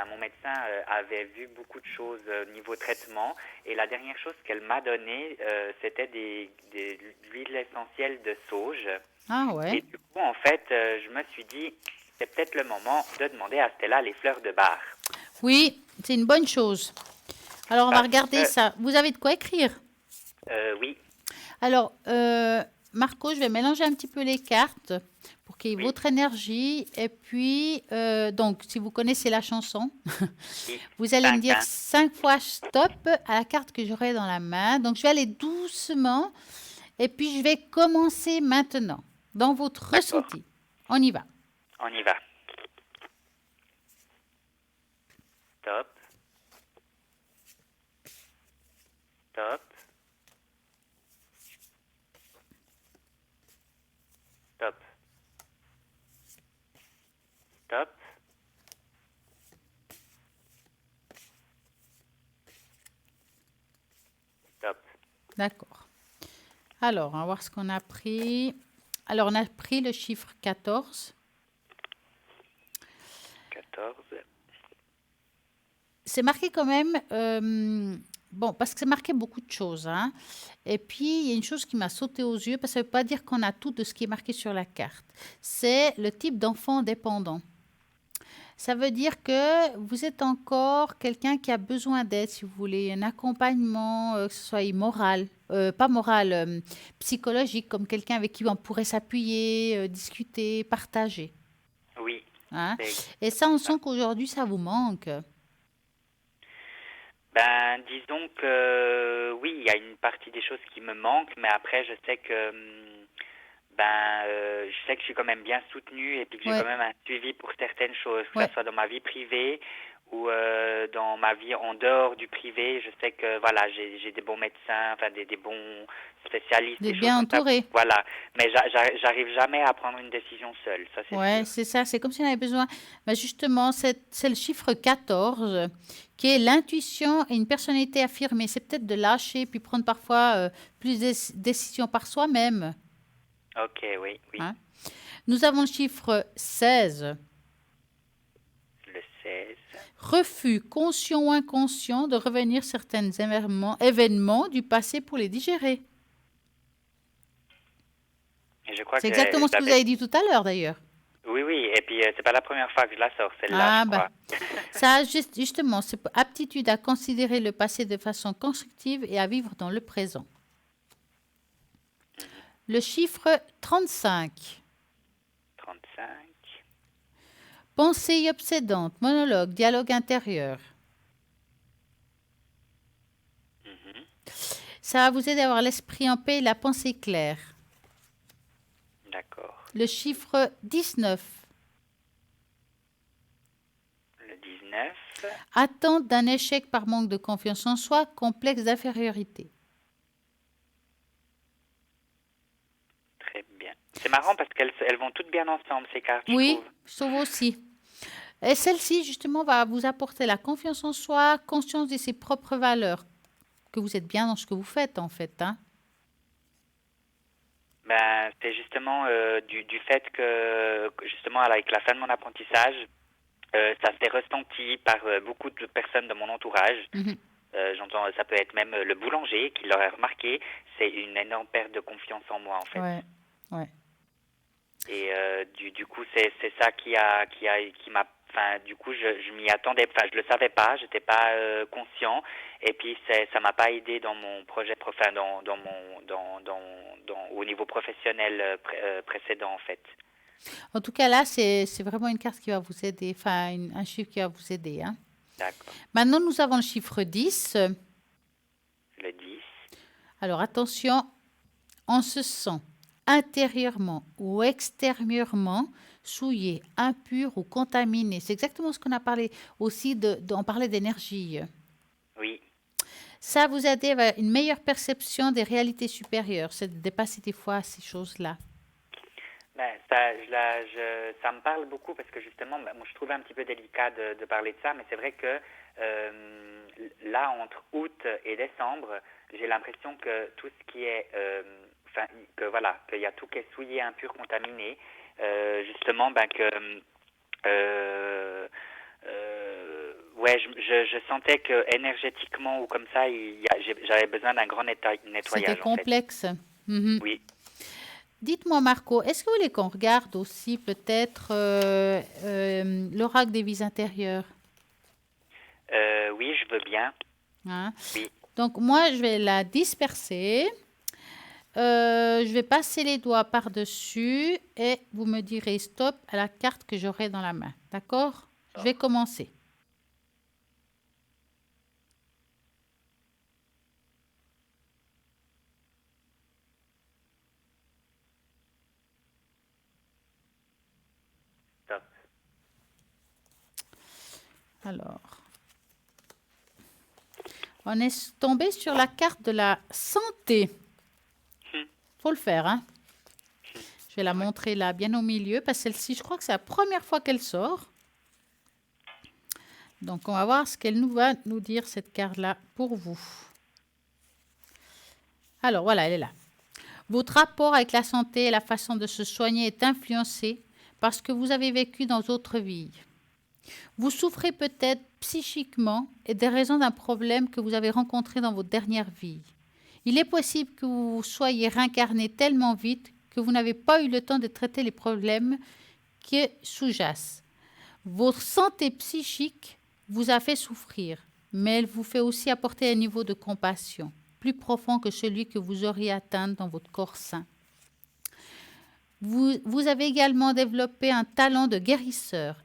mon médecin avait vu beaucoup de choses niveau traitement. Et la dernière chose qu'elle m'a donnée, c'était de l'huile essentielle de sauge. Ah ouais. Et du coup, en fait, je me suis dit, c'est peut-être le moment de demander à Stella les fleurs de bar. Oui, c'est une bonne chose. Alors, on va regarder ça. Vous avez de quoi écrire? Oui. Alors, Marco, je vais mélanger un petit peu les cartes pour qu'il y ait Oui, votre énergie. Et puis, donc, si vous connaissez la chanson, oui. vous allez me 5, dire hein. 5 fois stop à la carte que j'aurai dans la main. Donc, je vais aller doucement. Et puis, je vais commencer maintenant dans votre D'accord. ressenti. On y va. On y va. Top, top, top, top, top. D'accord. Alors, on va voir ce qu'on a pris. Alors, on a pris le chiffre 14. 14. C'est marqué quand même, bon, parce que c'est marqué beaucoup de choses, hein. Et puis, il y a une chose qui m'a sauté aux yeux, parce que ça ne veut pas dire qu'on a tout de ce qui est marqué sur la carte. C'est le type d'enfant dépendant. Ça veut dire que vous êtes encore quelqu'un qui a besoin d'aide, si vous voulez, un accompagnement, que ce soit moral, pas moral, psychologique, comme quelqu'un avec qui on pourrait s'appuyer, discuter, partager, Oui, hein. c'est Et ça, on ça. sent qu'aujourd'hui, ça vous manque. Ben, disons que oui, il y a une partie des choses qui me manquent, mais après, je sais que je sais que je suis quand même bien soutenu et puis que j'ai quand Ouais, même un suivi pour certaines choses, que ouais. ce soit dans ma vie privée ou dans ma vie en dehors du privé. Je sais que voilà, j'ai des bons médecins, enfin des bons spécialistes, Vous des êtes choses bien comme ça. entouré. Voilà, mais j'arrive jamais à prendre une décision seule, ça c'est Ouais, sûr. c'est ça. C'est comme si on avait besoin. Bah, justement, c'est le chiffre 14 qui est l'intuition et une personnalité affirmée. C'est peut-être de lâcher puis prendre parfois plus de décisions par soi-même, Ok, oui, oui. hein. Nous avons le chiffre 16. Le 16. Refus, conscient ou inconscient, de revenir certains événements du passé pour les digérer. Et je crois C'est que exactement je ce que vous l'avais. avez dit tout à l'heure, d'ailleurs. Oui, oui, et puis c'est pas la première fois que je la sors, celle-là, je Ah, bah. crois. Ça, justement, c'est aptitude à considérer le passé de façon constructive et à vivre dans le présent. Le chiffre 35. 35. Pensée obsédante, monologue, dialogue intérieur. Mhm. Ça va vous aider à avoir l'esprit en paix et la pensée claire. D'accord. Le chiffre 19. Le 19. Attente d'un échec par manque de confiance en soi, complexe d'infériorité. Très bien. C'est marrant parce qu'elles vont toutes bien ensemble, ces cartes, je Oui, trouve. je trouve aussi. Et celle-ci, justement, va vous apporter la confiance en soi, conscience de ses propres valeurs, que vous êtes bien dans ce que vous faites, en fait, hein. Ben, c'est justement du fait que, justement, avec la fin de mon apprentissage, ça s'est ressenti par beaucoup de personnes de mon entourage. Mhm. J'entends, ça peut être même le boulanger qui l'aurait remarqué. C'est une énorme perte de confiance en moi, en fait. Ouais, ouais. Et du coup, c'est ça qui m'a, enfin, du coup, je m'y attendais, enfin, je le savais pas, j'étais pas conscient, et puis ça m'a pas aidé dans mon projet, enfin, dans mon, au niveau professionnel précédent, en fait. En tout cas, là, c'est vraiment une carte qui va vous aider, enfin, un chiffre qui va vous aider, hein. D'accord. Maintenant, nous avons le chiffre 10. Le 10. Alors, attention, on se sent intérieurement ou extérieurement souillé, impur ou contaminé. C'est exactement ce qu'on a parlé aussi, on parlait d'énergie. Oui. Ça vous aide à avoir une meilleure perception des réalités supérieures, c'est de dépasser des fois ces choses-là. Ben, ça me parle beaucoup parce que justement, ben, moi, je trouvais un petit peu délicat de parler de ça, mais c'est vrai que là, entre août et décembre, j'ai l'impression que tout ce qui est, enfin, que voilà, qu'il y a tout qui est souillé, impur, contaminé, justement, ben que, ouais, je sentais que énergétiquement ou comme ça, j'avais besoin d'un grand C'était nettoyage en fait. complexe. Mhm. Oui. Dites-moi, Marco, est-ce que vous voulez qu'on regarde aussi peut-être l'oracle des vies intérieures, Oui, je veux bien. hein? Oui. Donc, moi, je vais la disperser. je vais passer les doigts par-dessus et vous me direz stop à la carte que j'aurai dans la main. D'accord? Je vais commencer. Top. Alors, on est tombé sur la carte de la santé. Faut le faire, hein? Je vais la montrer là, bien au milieu, parce que celle-ci, je crois que c'est la première fois qu'elle sort. Donc, on va voir ce qu'elle va nous dire, cette carte-là, pour vous. Alors, voilà, elle est là. Votre rapport avec la santé et la façon de se soigner est influencé par ce que vous avez vécu dans d'autres vies. Vous souffrez peut-être psychiquement et des raisons d'un problème que vous avez rencontré dans votre dernière vie. Il est possible que vous soyez réincarné tellement vite que vous n'avez pas eu le temps de traiter les problèmes qui sous-jacent. Votre santé psychique vous a fait souffrir, mais elle vous fait aussi apporter un niveau de compassion plus profond que celui que vous auriez atteint dans votre corps sain. Vous avez également développé un talent de guérisseur,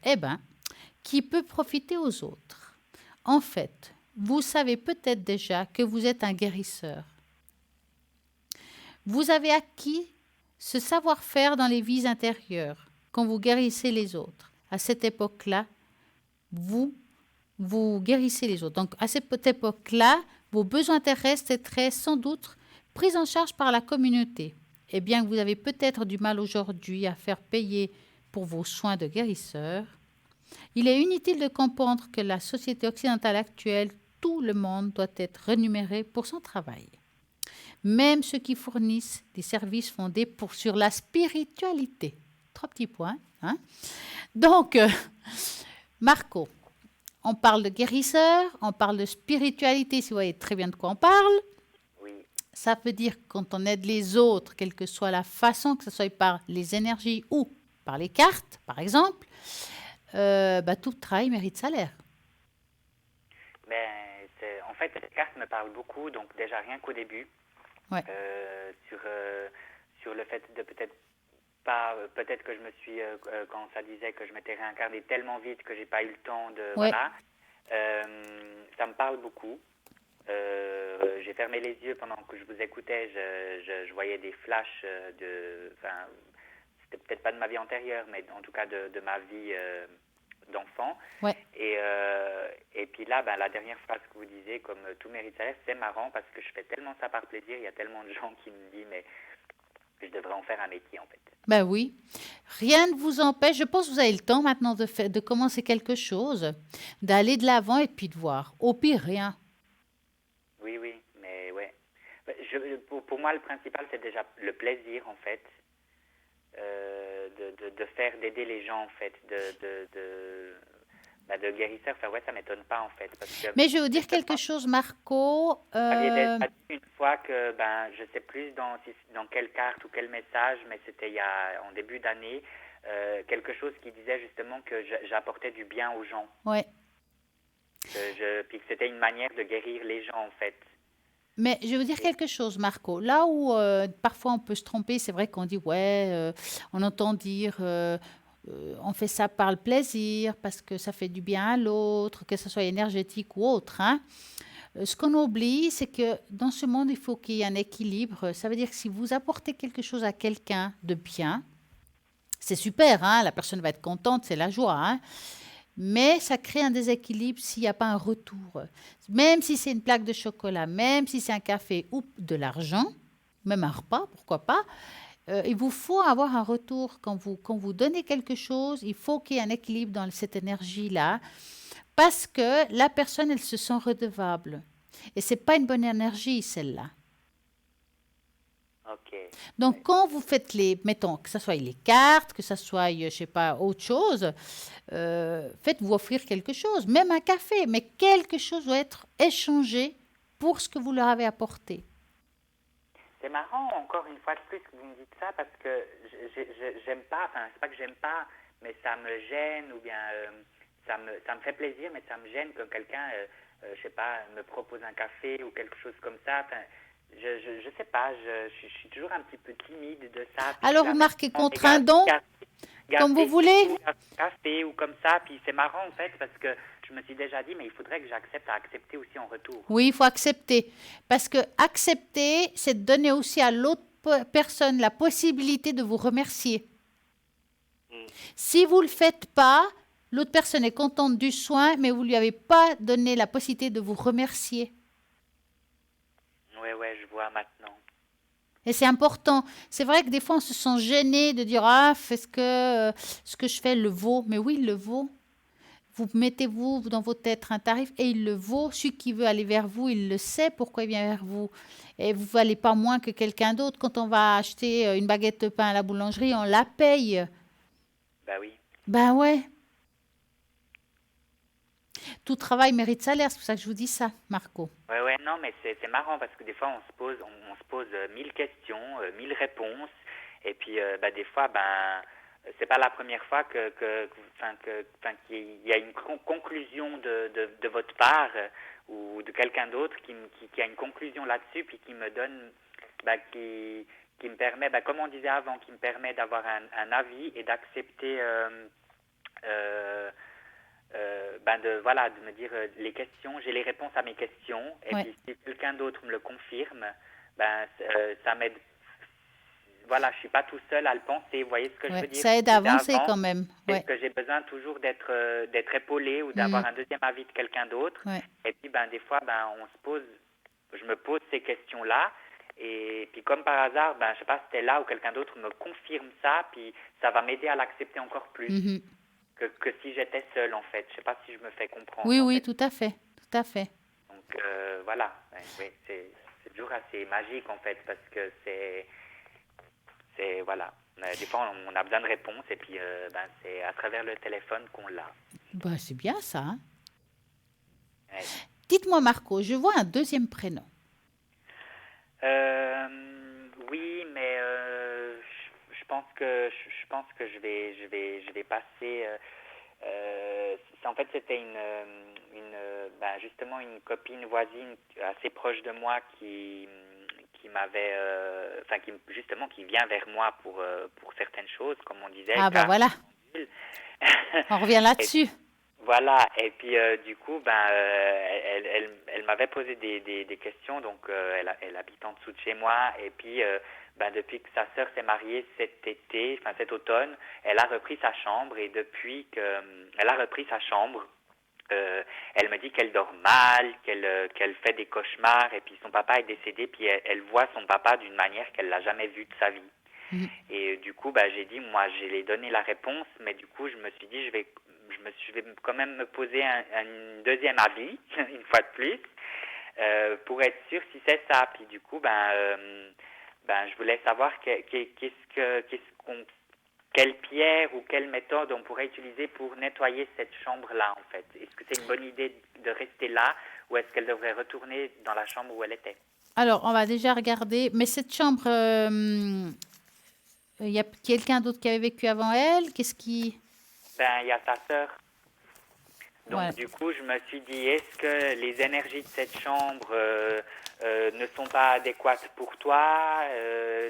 qui peut profiter aux autres. En fait, vous savez peut-être déjà que vous êtes un guérisseur. Vous avez acquis ce savoir-faire dans les vies intérieures, quand vous guérissez les autres. À cette époque-là, vous guérissez les autres. Donc, à cette époque-là, vos besoins terrestres étaient sans doute pris en charge par la communauté. Et bien que vous avez peut-être du mal aujourd'hui à faire payer pour vos soins de guérisseur, il est inutile de comprendre que la société occidentale actuelle, tout le monde doit être rémunéré pour son travail. Même ceux qui fournissent des services fondés sur la spiritualité. 3 petits points. Hein? Donc, Marco, on parle de guérisseur, on parle de spiritualité, si vous voyez très bien de quoi on parle. Oui. Ça veut dire que quand on aide les autres, quelle que soit la façon, que ce soit par les énergies ou par les cartes, par exemple, tout travail mérite salaire. En fait, cette carte me parle beaucoup, donc déjà rien qu'au début, ouais. Sur le fait de peut-être que je me suis, quand ça disait que je m'étais réincarné tellement vite que j'ai pas eu le temps de, ouais. voilà, ça me parle beaucoup. J'ai fermé les yeux pendant que je vous écoutais, je voyais des flashs c'était peut-être pas de ma vie antérieure, mais en tout cas de ma vie d'enfant. Ouais. Et puis là, la dernière phrase que vous disiez, comme tout mérite salaire, c'est marrant parce que je fais tellement ça par plaisir. Il y a tellement de gens qui me disent, mais je devrais en faire un métier en fait. Ben oui. Rien ne vous empêche, je pense que vous avez le temps maintenant de commencer quelque chose, d'aller de l'avant et puis de voir. Au pire, rien. Oui, mais ouais. Pour moi, le principal, c'est déjà le plaisir en fait. D'aider les gens en fait, de guérisseur, ça m'étonne pas en fait. Parce que, mais je vais vous dire quelque chose, Marco. J'avais dit une fois que, je sais plus dans quelle carte ou quel message, mais c'était en début d'année, quelque chose qui disait justement que j'apportais du bien aux gens. Ouais. Puis que c'était une manière de guérir les gens en fait. Mais je vais vous dire quelque chose, Marco. Là où parfois on peut se tromper, c'est vrai qu'on dit, on entend dire, on fait ça par le plaisir, parce que ça fait du bien à l'autre, que ce soit énergétique ou autre. Hein. Ce qu'on oublie, c'est que dans ce monde, il faut qu'il y ait un équilibre. Ça veut dire que si vous apportez quelque chose à quelqu'un de bien, c'est super, hein, la personne va être contente, c'est la joie, hein. Mais ça crée un déséquilibre s'il n'y a pas un retour. Même si c'est une plaque de chocolat, même si c'est un café ou de l'argent, même un repas, pourquoi pas, il vous faut avoir un retour. Quand vous donnez quelque chose, il faut qu'il y ait un équilibre dans cette énergie-là, parce que la personne, elle se sent redevable. Et ce n'est pas une bonne énergie, celle-là. Okay. Donc, quand vous faites mettons, que ce soit les cartes, que ce soit, je ne sais pas, autre chose, faites-vous offrir quelque chose, même un café, mais quelque chose doit être échangé pour ce que vous leur avez apporté. C'est marrant, encore une fois de plus, que vous me dites ça, parce que j'aime pas, c'est pas que j'aime pas, mais ça me gêne, ou bien ça me fait plaisir, mais ça me gêne quand quelqu'un, je sais pas, me propose un café ou quelque chose comme ça. Je sais pas, je suis toujours un petit peu timide de ça. Puis Alors, vous jamais marquez vraiment contre un don, comme vous garder voulez. un café ou comme ça. Puis c'est marrant en fait parce que je me suis déjà dit, mais il faudrait que j'accepte à accepter aussi en retour. Oui, il faut accepter. Parce que accepter, c'est de donner aussi à l'autre personne la possibilité de vous remercier. Mm. Si vous ne le faites pas, l'autre personne est contente du soin, mais vous ne lui avez pas donné la possibilité de vous remercier. Ouais, je vois maintenant. Et c'est important. C'est vrai que des fois, on se sent gêné de dire ah, est-ce que ce que je fais le vaut? Mais oui, il le vaut. Vous mettez-vous dans votre tête un tarif et il le vaut. Celui qui veut aller vers vous, il le sait pourquoi il vient vers vous. Et vous ne valez pas moins que quelqu'un d'autre. Quand on va acheter une baguette de pain à la boulangerie, on la paye. Bah oui. Ben ouais. Tout travail mérite salaire. C'est pour ça que je vous dis ça, Marco. Ouais, non, mais c'est marrant parce que des fois on se pose 1000 questions, 1000 réponses, et puis des fois, c'est pas la première fois qu'il y a une conclusion de votre part ou de quelqu'un d'autre qui a une conclusion là-dessus, puis qui me donne, qui me permet, comme on disait avant, qui me permet d'avoir un avis et d'accepter. Euh, de me dire les questions, j'ai les réponses à mes questions, et Ouais. puis si quelqu'un d'autre me le confirme, ça m'aide. Voilà, je suis pas tout seul à le penser. Vous voyez ce que je Ouais. veux dire? Ça aide à Je disais avancer avant, quand même. est-ce Ouais. que j'ai besoin toujours d'être épaulé ou Mm. d'avoir un deuxième avis de quelqu'un d'autre? Ouais. Et puis des fois, je me pose ces questions-là. Et puis comme par hasard, je sais pas, c'était là où quelqu'un d'autre me confirme ça, puis ça va m'aider à l'accepter encore plus Mhm. que si j'étais seule en fait. Je sais pas si je me fais comprendre Oui, en oui, fait. tout à fait. Tout à fait. Donc voilà, ouais, oui, c'est toujours assez magique en fait parce que c'est voilà. Des fois on a besoin de réponses et puis c'est à travers le téléphone qu'on l'a. Bah, c'est bien ça, hein. Ouais. Dites-moi, Marco, je vois un deuxième prénom. Oui, mais je pense que je vais passer. En fait, c'était justement une copine voisine assez proche de moi qui m'avait, justement, qui vient vers moi pour certaines choses, comme on disait, Ah, bah car voilà, on revient et là-dessus. voilà, et puis du coup, elle m'avait posé des questions, donc elle habite en dessous de chez moi, et puis depuis que sa sœur s'est mariée cet automne, elle a repris sa chambre, et depuis qu'elle a repris sa chambre, elle me dit qu'elle dort mal, qu'elle fait des cauchemars, et puis son papa est décédé, puis elle voit son papa d'une manière qu'elle l'a jamais vue de sa vie. Mhm. Et du coup, j'ai dit, moi, je l'ai donné la réponse, mais du coup, je me suis dit, je vais quand même me poser un deuxième avis, une fois de plus, pour être sûr si c'est ça. Puis du coup, je voulais savoir quelle pierre ou quelle méthode on pourrait utiliser pour nettoyer cette chambre-là, en fait. Est-ce que c'est une bonne idée de rester là, ou est-ce qu'elle devrait retourner dans la chambre où elle était? Alors, on va déjà regarder. Mais cette chambre, il y a quelqu'un d'autre qui avait vécu avant elle? Qu'est-ce qui... Il y a sa sœur. Donc Voilà. du coup, je me suis dit, est-ce que les énergies de cette chambre ne sont pas adéquates pour toi?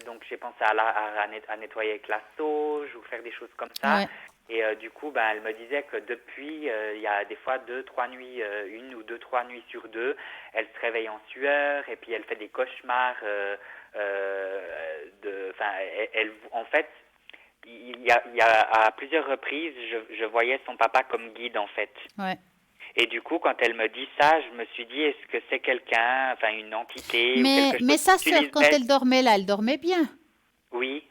Donc j'ai pensé à nettoyer avec la sauge ou faire des choses comme ça. Ouais. Et du coup, elle me disait que depuis, il y a des fois 2-3 nuits, 1 ou 2-3 nuits sur 2, elle se réveille en sueur et puis elle fait des cauchemars. En fait, il y a à plusieurs reprises, je voyais son papa comme guide en fait. Ouais. Et du coup, quand elle me dit ça, je me suis dit, est-ce que c'est quelqu'un, enfin une entité ou quelque chose Mais sa qui sœur, quand utiliserait... elle dormait là, elle dormait bien. Oui,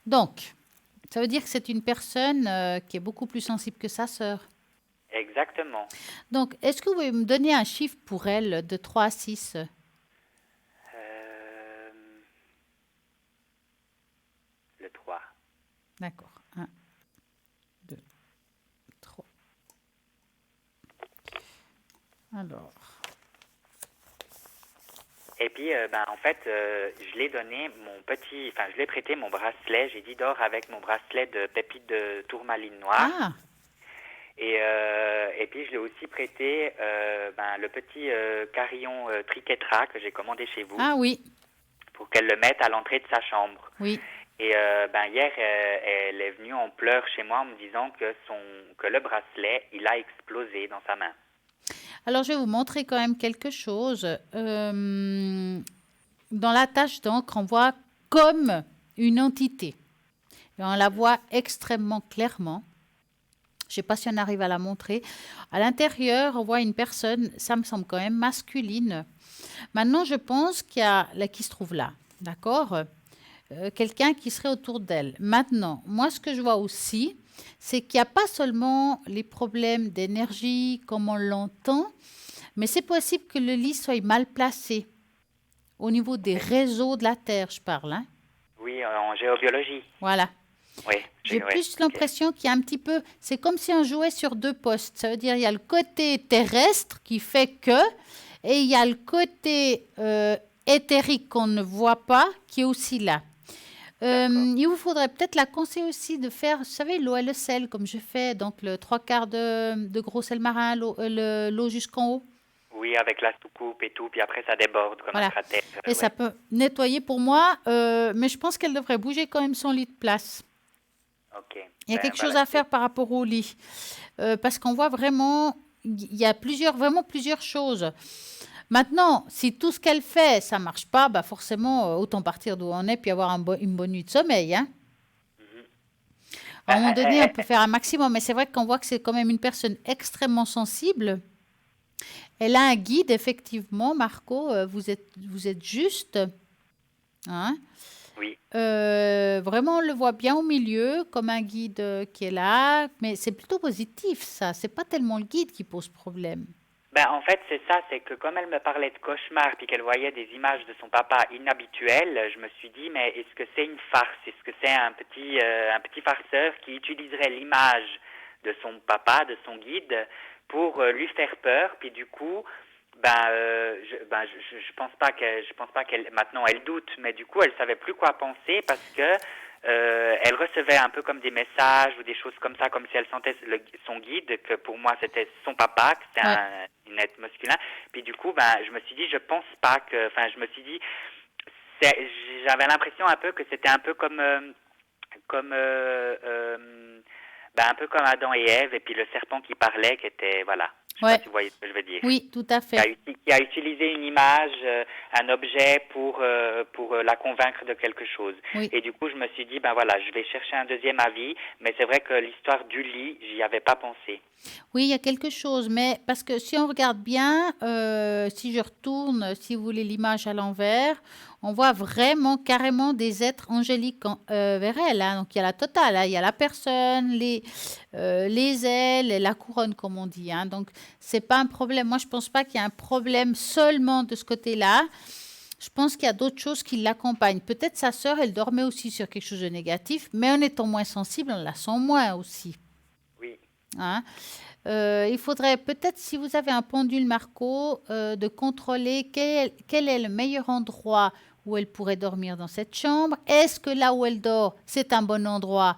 Donc, ça veut dire que c'est une personne qui est beaucoup plus sensible que sa sœur. exactement. Donc, est-ce que vous pouvez me donner un chiffre pour elle de 3 à 6? Le 3. D'accord. 1, 2, 3. Alors, Et puis, en fait, je l'ai donné je l'ai prêté mon bracelet. J'ai dit dors avec mon bracelet de pépites de tourmaline noire. ah, Et puis je lui ai aussi prêté le petit carillon Triquetra que j'ai commandé chez vous Ah oui, pour qu'elle le mette à l'entrée de sa chambre. oui. Et hier, elle est venue en pleurs chez moi en me disant que le bracelet, il a explosé dans sa main. Alors, je vais vous montrer quand même quelque chose. Dans la tache d'encre, on voit comme une entité. Et on la voit extrêmement clairement. Je ne sais pas si on arrive à la montrer. À l'intérieur, on voit une personne, ça me semble quand même masculine. Maintenant, je pense qu'il y a, là, qui se trouve là, d'accord? Quelqu'un qui serait autour d'elle. Maintenant, moi, ce que je vois aussi, c'est qu'il n'y a pas seulement les problèmes d'énergie comme on l'entend, mais c'est possible que le lit soit mal placé au niveau des réseaux de la Terre, je parle. Hein. Oui, en géobiologie. Voilà. Oui, J'ai plus l'impression qu'il y a un petit peu, c'est comme si on jouait sur deux postes. Ça veut dire il y a le côté terrestre qui fait que, et il y a le côté éthérique qu'on ne voit pas qui est aussi là. Il vous faudrait peut-être la conseiller aussi de faire, vous savez, l'eau et le sel, comme je fais, donc le 3/4 de gros sel marin, l'eau jusqu'en haut. Oui, avec la soucoupe et tout, puis après ça déborde comme un cratère. Et ça peut nettoyer pour moi, mais je pense qu'elle devrait bouger quand même son lit de place. Ok. Il y a quelque chose à faire par rapport au lit, parce qu'on voit vraiment, il y a vraiment plusieurs choses. Maintenant, si tout ce qu'elle fait, ça ne marche pas, bah forcément, autant partir d'où on est puis avoir une bonne nuit de sommeil. Hein. À un moment donné, on peut faire un maximum, mais c'est vrai qu'on voit que c'est quand même une personne extrêmement sensible. Elle a un guide, effectivement, Marco, vous êtes juste. Hein. Oui. Vraiment, on le voit bien au milieu, comme un guide qui est là, mais c'est plutôt positif, ça. C'est pas tellement le guide qui pose problème. En fait, c'est ça, c'est que comme elle me parlait de cauchemars puis qu'elle voyait des images de son papa inhabituelles, je me suis dit, mais est-ce que c'est une farce? Est-ce que c'est un petit farceur qui utiliserait l'image de son papa, de son guide, pour lui faire peur? Puis du coup, je pense pas qu'elle, maintenant elle doute, mais du coup, elle savait plus quoi penser parce que elle recevait un peu comme des messages ou des choses comme ça, comme si elle sentait son guide, que pour moi c'était son papa, que c'était un être masculin. Puis du coup, je me suis dit, je pense pas que, je me suis dit, j'avais l'impression un peu que c'était un peu comme un peu comme Adam et Ève, et puis le serpent qui parlait, qui était, voilà. Je sais pas si vous voyez ce que je veux dire. Oui, tout à fait. Qui a utilisé une image, un objet pour la convaincre de quelque chose. Oui. Et du coup, je me suis dit, je vais chercher un deuxième avis, mais c'est vrai que l'histoire du lit, j'y avais pas pensé. Oui, il y a quelque chose, mais parce que si on regarde bien, si je retourne, si vous voulez, l'image à l'envers, on voit vraiment carrément des êtres angéliques vers elle. Hein. Donc il y a la totale, hein. Il y a la personne, les ailes et la couronne, comme on dit. Hein. Donc c'est pas un problème. Moi, je pense pas qu'il y a un problème seulement de ce côté-là. Je pense qu'il y a d'autres choses qui l'accompagnent. Peut-être sa sœur, elle dormait aussi sur quelque chose de négatif, mais en étant moins sensible, on la sent moins aussi. Oui. Hein. Il faudrait peut-être, si vous avez un pendule, Marco, de contrôler quel est le meilleur endroit où elle pourrait dormir dans cette chambre. Est-ce que là où elle dort, c'est un bon endroit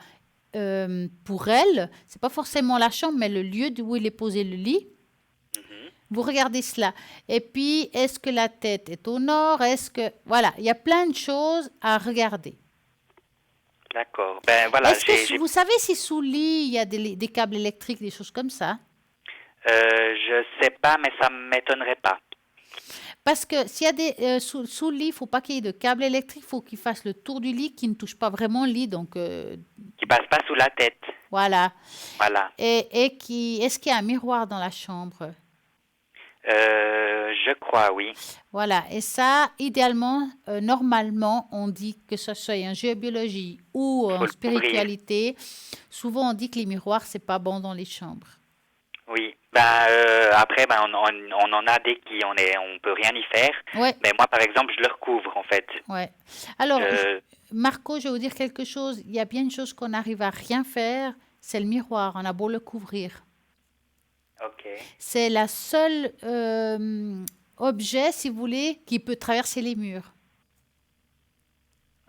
pour elle? C'est pas forcément la chambre, mais le lieu où il est posé le lit. Vous regardez cela. Et puis, est-ce que la tête est au nord? Voilà, il y a plein de choses à regarder. D'accord. Voilà. Est-ce que vous savez si sous le lit, il y a des câbles électriques, des choses comme ça? Je sais pas, mais ça m'étonnerait pas. Parce que s'il y a des sous le lit, il ne faut pas qu'il y ait de câbles électriques, il faut qu'il fasse le tour du lit, qui ne touche pas vraiment le lit. Donc, qui passe pas sous la tête. Voilà. Voilà. Est-ce qu'il y a un miroir dans la chambre? Je crois, oui. Voilà. Et ça, idéalement, normalement, on dit que ce soit en géobiologie ou en spiritualité, souvent on dit que les miroirs, c'est pas bon dans les chambres. Oui. Après, on en a des qui on peut rien y faire. Ouais. Mais moi, par exemple, je le recouvre en fait. Ouais. Alors, Marco, je vais vous dire quelque chose. Il y a bien une chose qu'on n'arrive à rien faire, c'est le miroir. On a beau le couvrir. Ok. C'est la seule objet, si vous voulez, qui peut traverser les murs.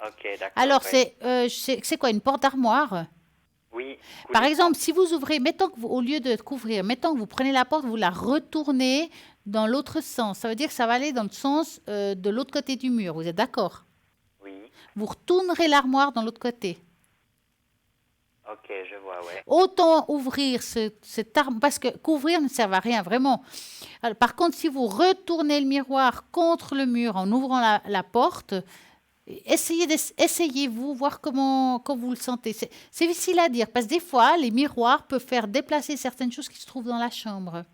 Ok, d'accord. Alors, c'est quoi, une porte d'armoire? Oui, Par couler. exemple, si vous ouvrez, mettons que au lieu de couvrir, mettons que vous prenez la porte, vous la retournez dans l'autre sens. Ça veut dire que ça va aller dans le sens de l'autre côté du mur. Vous êtes d'accord? Oui, Vous retournerez l'armoire dans l'autre côté. ok, je vois, ouais. Autant ouvrir cette arme, parce que couvrir ne sert à rien, vraiment. Alors, par contre, si vous retournez le miroir contre le mur en ouvrant la porte, essayez-vous, voir comment vous le sentez. C'est difficile à dire, parce que des fois, les miroirs peuvent faire déplacer certaines choses qui se trouvent dans la chambre.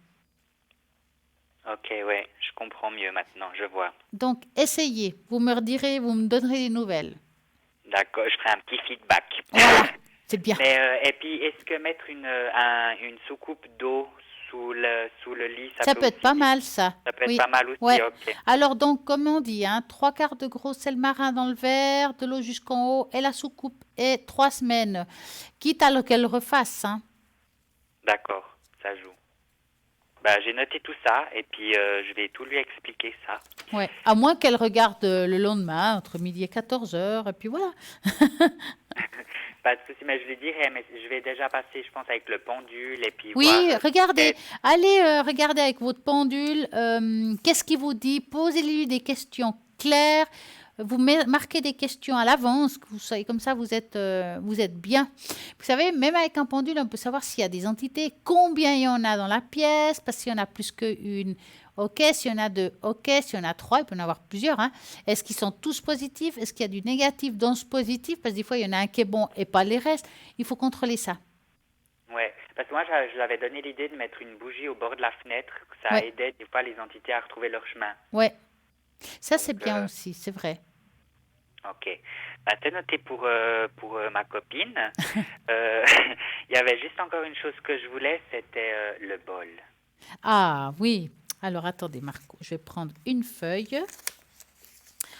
Ok, ouais, je comprends mieux maintenant, je vois. Donc, essayez. Vous me redirez, vous me donnerez des nouvelles. D'accord, je ferai un petit feedback. Voilà, c'est bien. Mais, et puis, est-ce que mettre une soucoupe d'eau sous le lit, Ça peut être pas mal, ça. ça peut être Oui. pas mal aussi, Ouais. ok. Alors, donc, comme on dit, hein, 3/4 de gros sel marin dans le verre, de l'eau jusqu'en haut et la soucoupe et 3 semaines. Quitte à qu'elle refasse. Hein. D'accord, ça joue. Bah, j'ai noté tout ça et puis je vais tout lui expliquer ça. Ouais. À moins qu'elle regarde le lendemain, entre midi et 14 heures. Et puis voilà. Pas de souci, mais je lui dirai, mais je vais déjà passer, je pense, avec le pendule et puis Oui, voir. regardez. Allez regarder avec votre pendule. Qu'est-ce qu'il vous dit? Posez-lui des questions claires. Vous marquez des questions à l'avance, que vous soyez comme ça, vous êtes bien. Vous savez, même avec un pendule, on peut savoir s'il y a des entités, combien il y en a dans la pièce, parce qu'il y en a plus qu'une. OK, s'il y en a deux, OK, s'il y en a trois, il peut y en avoir plusieurs. Hein. Est-ce qu'ils sont tous positifs? Est-ce qu'il y a du négatif dans ce positif? Parce que des fois, il y en a un qui est bon et pas les restes. Il faut contrôler ça. Ouais, parce que moi, je lui avais donné l'idée de mettre une bougie au bord de la fenêtre, que ça Ouais, aidait des fois les entités à retrouver leur chemin. ouais. Ça, c'est Donc, bien aussi, c'est vrai. ok. Bah, c'est noté pour ma copine. Euh, il y avait juste encore une chose que je voulais, c'était le bol. Ah oui. Alors attendez, Marco, je vais prendre une feuille.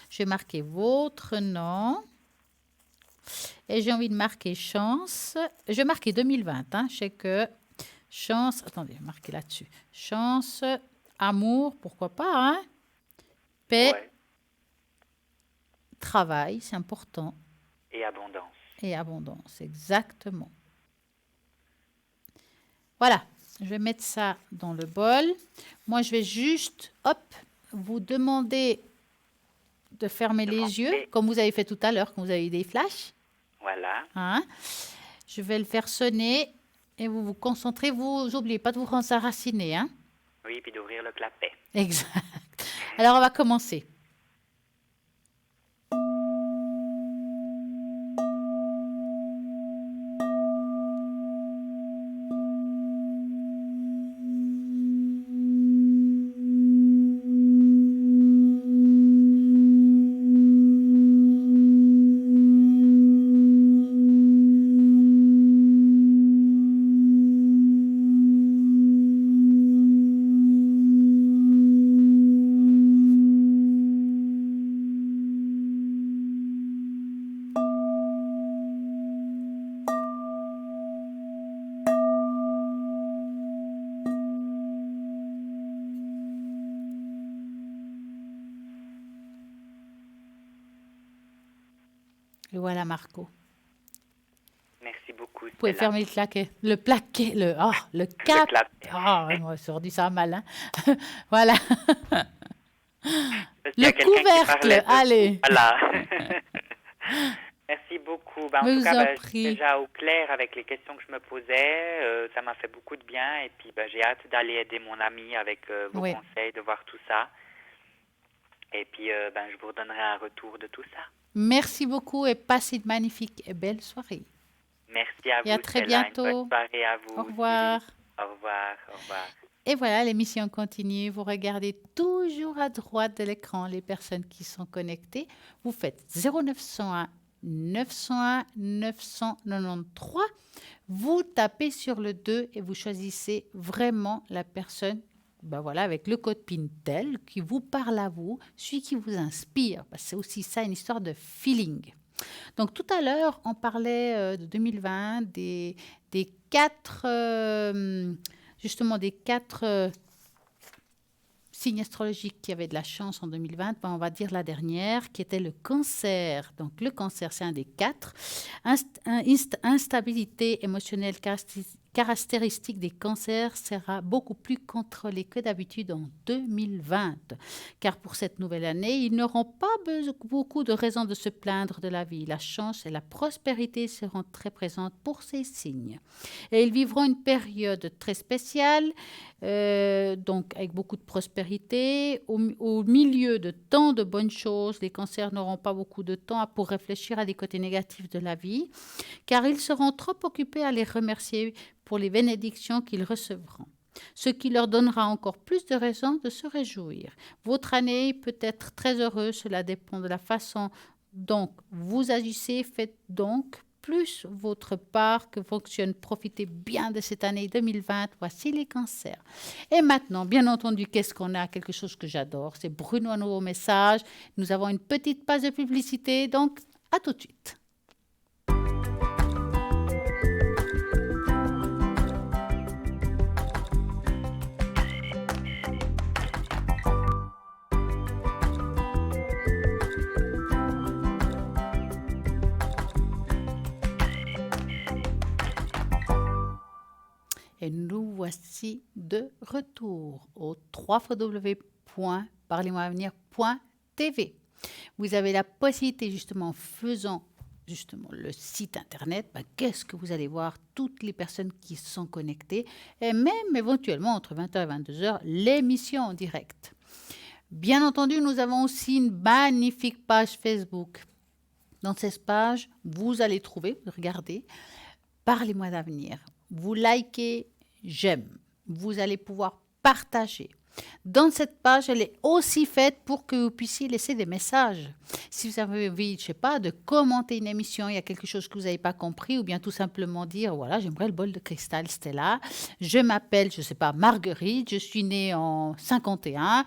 Je vais marquer votre nom. Et j'ai envie de marquer chance. Je vais marquer 2020. Hein. Je sais que chance. Attendez, je vais marquer là-dessus. Chance, amour, pourquoi pas. Hein. Paix, Ouais. travail, c'est important. Et abondance. Et abondance, exactement. Voilà, je vais mettre ça dans le bol. Moi, je vais juste, hop, vous demander de fermer De les yeux, rentrer. comme vous avez fait tout à l'heure quand vous avez eu des flashs. Voilà. Hein. Je vais le faire sonner et vous vous concentrez. Vous n'oubliez pas de vous enraciner. Hein. Oui, puis d'ouvrir le clapet. Exact. Alors, on va commencer. Et voilà, Marco. Merci beaucoup, Vous pouvez Stella. fermer le claquet, le plaquet, le cap. clapet. Ah, ouais, moi, j'ai dit ça mal. Hein. Voilà. Parce qu'il y a Le quelqu'un qui parlait couvercle, de- allez. Voilà. Merci beaucoup. En Mais tout vous cas, en je suis prie. déjà au clair avec les questions que je me posais. Ça m'a fait beaucoup de bien. Et puis, j'ai hâte d'aller aider mon ami avec vos Oui. conseils, de voir tout ça. Et puis, je vous redonnerai un retour de tout ça. Merci beaucoup et passez une magnifique et belle soirée. Merci à Et à vous, très Stella. bientôt. Une bonne soirée à vous Au aussi. revoir. Au revoir. Au revoir. Et voilà, l'émission continue. Vous regardez toujours à droite de l'écran les personnes qui sont connectées. Vous faites 0901 901 993. Vous tapez sur le 2 et vous choisissez vraiment la personne avec le code PINTEL qui vous parle à vous, celui qui vous inspire. Parce que c'est aussi ça, une histoire de feeling. Donc tout à l'heure, on parlait de 2020, des quatre... justement des 4 signe astrologique qui avait de la chance en 2020, on va dire la dernière, qui était le cancer. Donc le cancer, c'est un des 4. Instabilité émotionnelle caractéristique des cancers sera beaucoup plus contrôlée que d'habitude en 2020. Car pour cette nouvelle année, ils n'auront pas beaucoup de raisons de se plaindre de la vie. La chance et la prospérité seront très présentes pour ces signes. Et ils vivront une période très spéciale, donc avec beaucoup de prospérité. Au milieu de tant de bonnes choses, les cancers n'auront pas beaucoup de temps pour réfléchir à des côtés négatifs de la vie, car ils seront trop occupés à les remercier pour les bénédictions qu'ils recevront, ce qui leur donnera encore plus de raisons de se réjouir. Votre année peut être très heureuse, cela dépend de la façon dont vous agissez. Faites donc plus votre part que fonctionne. Profitez bien de cette année 2020. Voici les cancers. Et maintenant, bien entendu, qu'est-ce qu'on a? Quelque chose que j'adore, c'est Bruno, un nouveau message. Nous avons une petite page de publicité, donc à tout de suite. Et nous voici de retour au www.parlez-moi-avenir.tv. Vous avez la possibilité, justement, en faisant le site internet, qu'est-ce que vous allez voir? Toutes les personnes qui sont connectées, et même éventuellement entre 20h et 22h, l'émission en direct. Bien entendu, nous avons aussi une magnifique page Facebook. Dans cette page, vous allez trouver, regardez, Parlez-moi d'avenir. Vous likez, j'aime. Vous allez pouvoir partager. Dans cette page, elle est aussi faite pour que vous puissiez laisser des messages. Si vous avez envie, je ne sais pas, de commenter une émission, il y a quelque chose que vous n'avez pas compris, ou bien tout simplement dire, voilà, j'aimerais le bol de cristal Stella. Je m'appelle, je ne sais pas, Marguerite, je suis née en 51.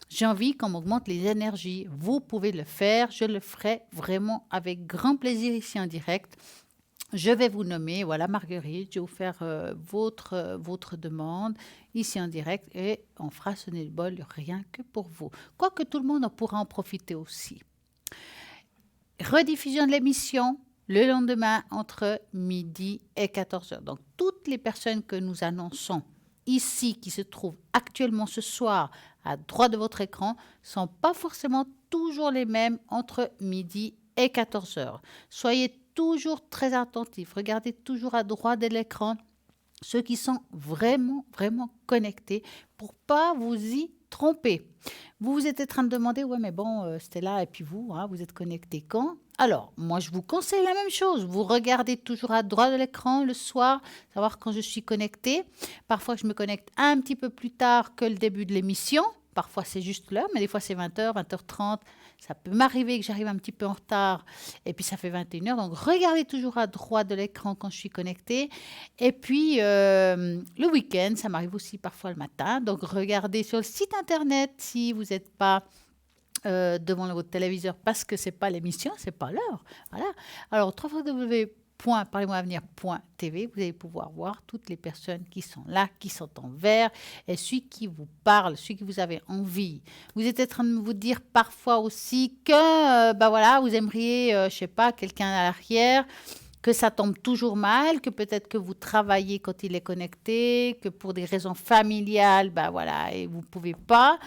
J'ai envie qu'on m'augmente les énergies. Vous pouvez le faire, je le ferai vraiment avec grand plaisir ici en direct. Je vais vous nommer, voilà Marguerite, je vais vous faire votre demande ici en direct et on fera sonner le bol rien que pour vous. Quoique tout le monde pourra en profiter aussi. Rediffusion de l'émission le lendemain entre midi et 14h. Donc toutes les personnes que nous annonçons ici, qui se trouvent actuellement ce soir à droite de votre écran, ne sont pas forcément toujours les mêmes entre midi et 14h. Soyez toujours très attentifs. Regardez toujours à droite de l'écran ceux qui sont vraiment, vraiment connectés pour pas vous y tromper. Vous vous êtes en train de demander, ouais, mais bon, Stella, et puis vous, vous êtes connectés quand? Alors, moi, je vous conseille la même chose. Vous regardez toujours à droite de l'écran le soir, savoir quand je suis connectée. Parfois, je me connecte un petit peu plus tard que le début de l'émission. Parfois, c'est juste l'heure, mais des fois, c'est 20h, 20h30. Ça peut m'arriver que j'arrive un petit peu en retard et puis ça fait 21h. Donc, regardez toujours à droite de l'écran quand je suis connectée. Et puis, le week-end, ça m'arrive aussi parfois le matin. Donc, regardez sur le site internet si vous n'êtes pas devant votre téléviseur parce que ce n'est pas l'émission, ce n'est pas l'heure. Voilà. Alors, www.parlez-moi-avenir.tv, vous allez pouvoir voir toutes les personnes qui sont là, qui sont en vert, et celui qui vous parle, celui que vous avez envie. Vous êtes en train de vous dire parfois aussi que, vous aimeriez, je ne sais pas, quelqu'un à l'arrière, que ça tombe toujours mal, que peut-être que vous travaillez quand il est connecté, que pour des raisons familiales, et vous ne pouvez pas.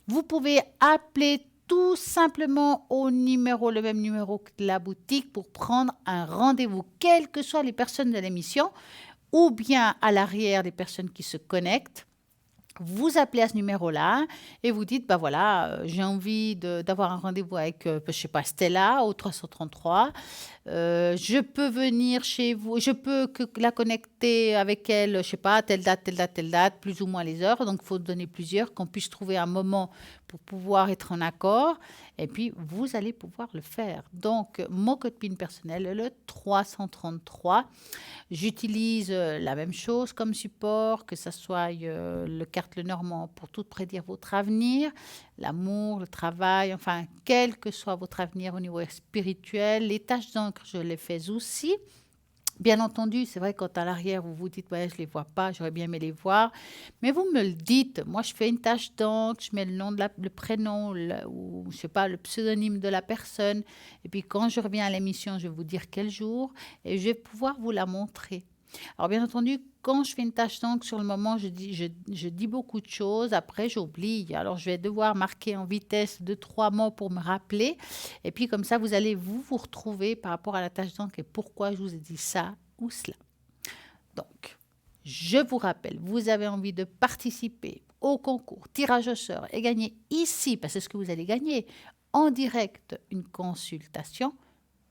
Vous pouvez appeler tout simplement le même numéro que de la boutique pour prendre un rendez-vous, quelles que soient les personnes de l'émission, ou bien à l'arrière les personnes qui se connectent. Vous appelez à ce numéro-là et vous dites, j'ai envie d'avoir un rendez-vous avec, je ne sais pas, Stella au 333. Je peux venir chez vous, je peux la connecter avec elle, je ne sais pas, telle date, plus ou moins les heures. Donc, il faut donner plusieurs, qu'on puisse trouver un moment pour pouvoir être en accord. Et puis, vous allez pouvoir le faire. Donc, mon code PIN personnel, le 333. J'utilise la même chose comme support, que ce soit le carte Lenormand pour tout prédire votre avenir, l'amour, le travail, enfin, quel que soit votre avenir au niveau spirituel. Les tâches d'encre, je les fais aussi. Bien entendu, c'est vrai quand à l'arrière, vous vous dites, ouais, je ne les vois pas, j'aurais bien aimé les voir. Mais vous me le dites. Moi, je fais une tâche d'encre, je mets le nom le prénom ou, je sais pas, le pseudonyme de la personne. Et puis, quand je reviens à l'émission, je vais vous dire quel jour et je vais pouvoir vous la montrer. Alors, bien entendu, quand je fais une tâche d'encre, sur le moment, je dis beaucoup de choses. Après, j'oublie. Alors, je vais devoir marquer en vitesse 2, 3 mots pour me rappeler. Et puis, comme ça, vous allez vous retrouver par rapport à la tâche d'encre et pourquoi je vous ai dit ça ou cela. Donc, je vous rappelle, vous avez envie de participer au concours tirage au sort et gagner ici, parce que c'est ce que vous allez gagner, en direct, une consultation.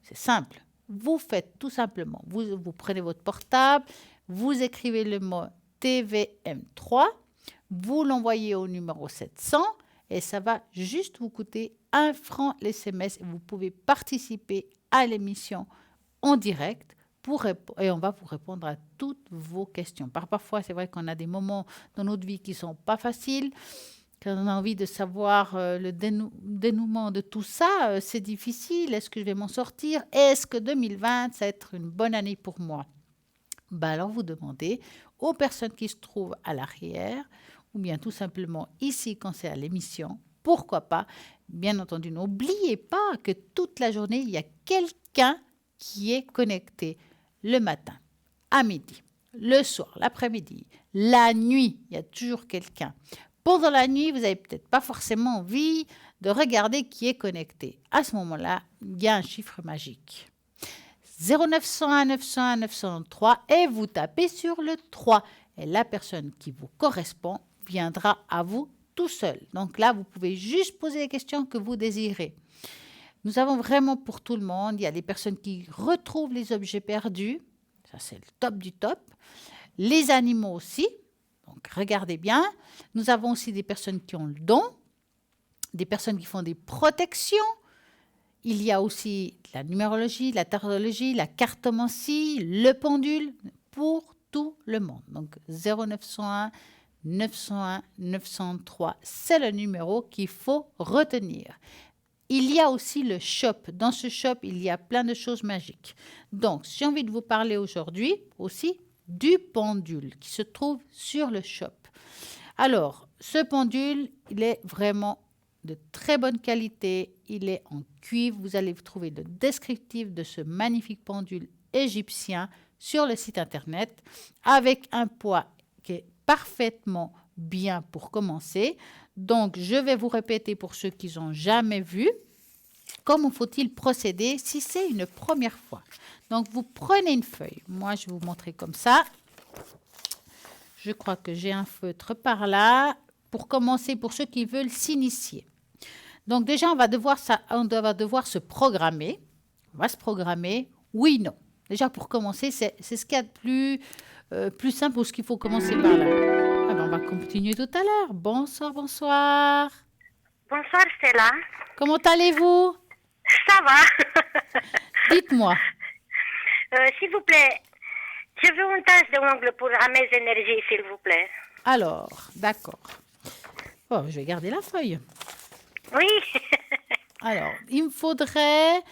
C'est simple. Vous faites tout simplement, vous prenez votre portable, vous écrivez le mot TVM3, vous l'envoyez au numéro 700 et ça va juste vous coûter 1 franc l'SMS et vous pouvez participer à l'émission en direct et on va vous répondre à toutes vos questions. Parfois, c'est vrai qu'on a des moments dans notre vie qui ne sont pas faciles. Quand on a envie de savoir le dénouement de tout ça, c'est difficile. Est-ce que je vais m'en sortir? Est-ce que 2020, ça va être une bonne année pour moi? Alors, vous demandez aux personnes qui se trouvent à l'arrière ou bien tout simplement ici quand c'est à l'émission. Pourquoi pas? Bien entendu, n'oubliez pas que toute la journée, il y a quelqu'un qui est connecté le matin, à midi, le soir, l'après-midi, la nuit, il y a toujours quelqu'un. Pendant la nuit, vous n'avez peut-être pas forcément envie de regarder qui est connecté. À ce moment-là, il y a un chiffre magique. 0901 901 903 et vous tapez sur le 3. Et la personne qui vous correspond viendra à vous tout seul. Donc là, vous pouvez juste poser les questions que vous désirez. Nous avons vraiment pour tout le monde. Il y a des personnes qui retrouvent les objets perdus. Ça, c'est le top du top. Les animaux aussi. Donc, regardez bien. Nous avons aussi des personnes qui ont le don, des personnes qui font des protections. Il y a aussi la numérologie, la tarologie, la cartomancie, le pendule pour tout le monde. Donc, 0901 901 903, c'est le numéro qu'il faut retenir. Il y a aussi le shop. Dans ce shop, il y a plein de choses magiques. Donc, j'ai envie de vous parler aujourd'hui aussi du pendule qui se trouve sur le shop. Alors, ce pendule, il est vraiment de très bonne qualité. Il est en cuivre. Vous allez trouver le descriptif de ce magnifique pendule égyptien sur le site internet avec un poids qui est parfaitement bien pour commencer. Donc, je vais vous répéter pour ceux qui n'ont jamais vu, comment faut-il procéder si c'est une première fois. Donc, vous prenez une feuille. Moi, je vais vous montrer comme ça. Je crois que j'ai un feutre par là pour commencer, pour ceux qui veulent s'initier. Donc, déjà, on va devoir se programmer. On va se programmer, oui, non. Déjà, pour commencer, c'est ce qu'il y a de plus simple ou ce qu'il faut commencer par là. On va continuer tout à l'heure. Bonsoir, bonsoir. Bonsoir Stella. Comment allez-vous? Ça va. Dites-moi. S'il vous plaît, je veux une tasse d'ongle pour à mes énergies, s'il vous plaît. Alors, d'accord. Oh, je vais garder la feuille. Oui. Alors, il me faudrait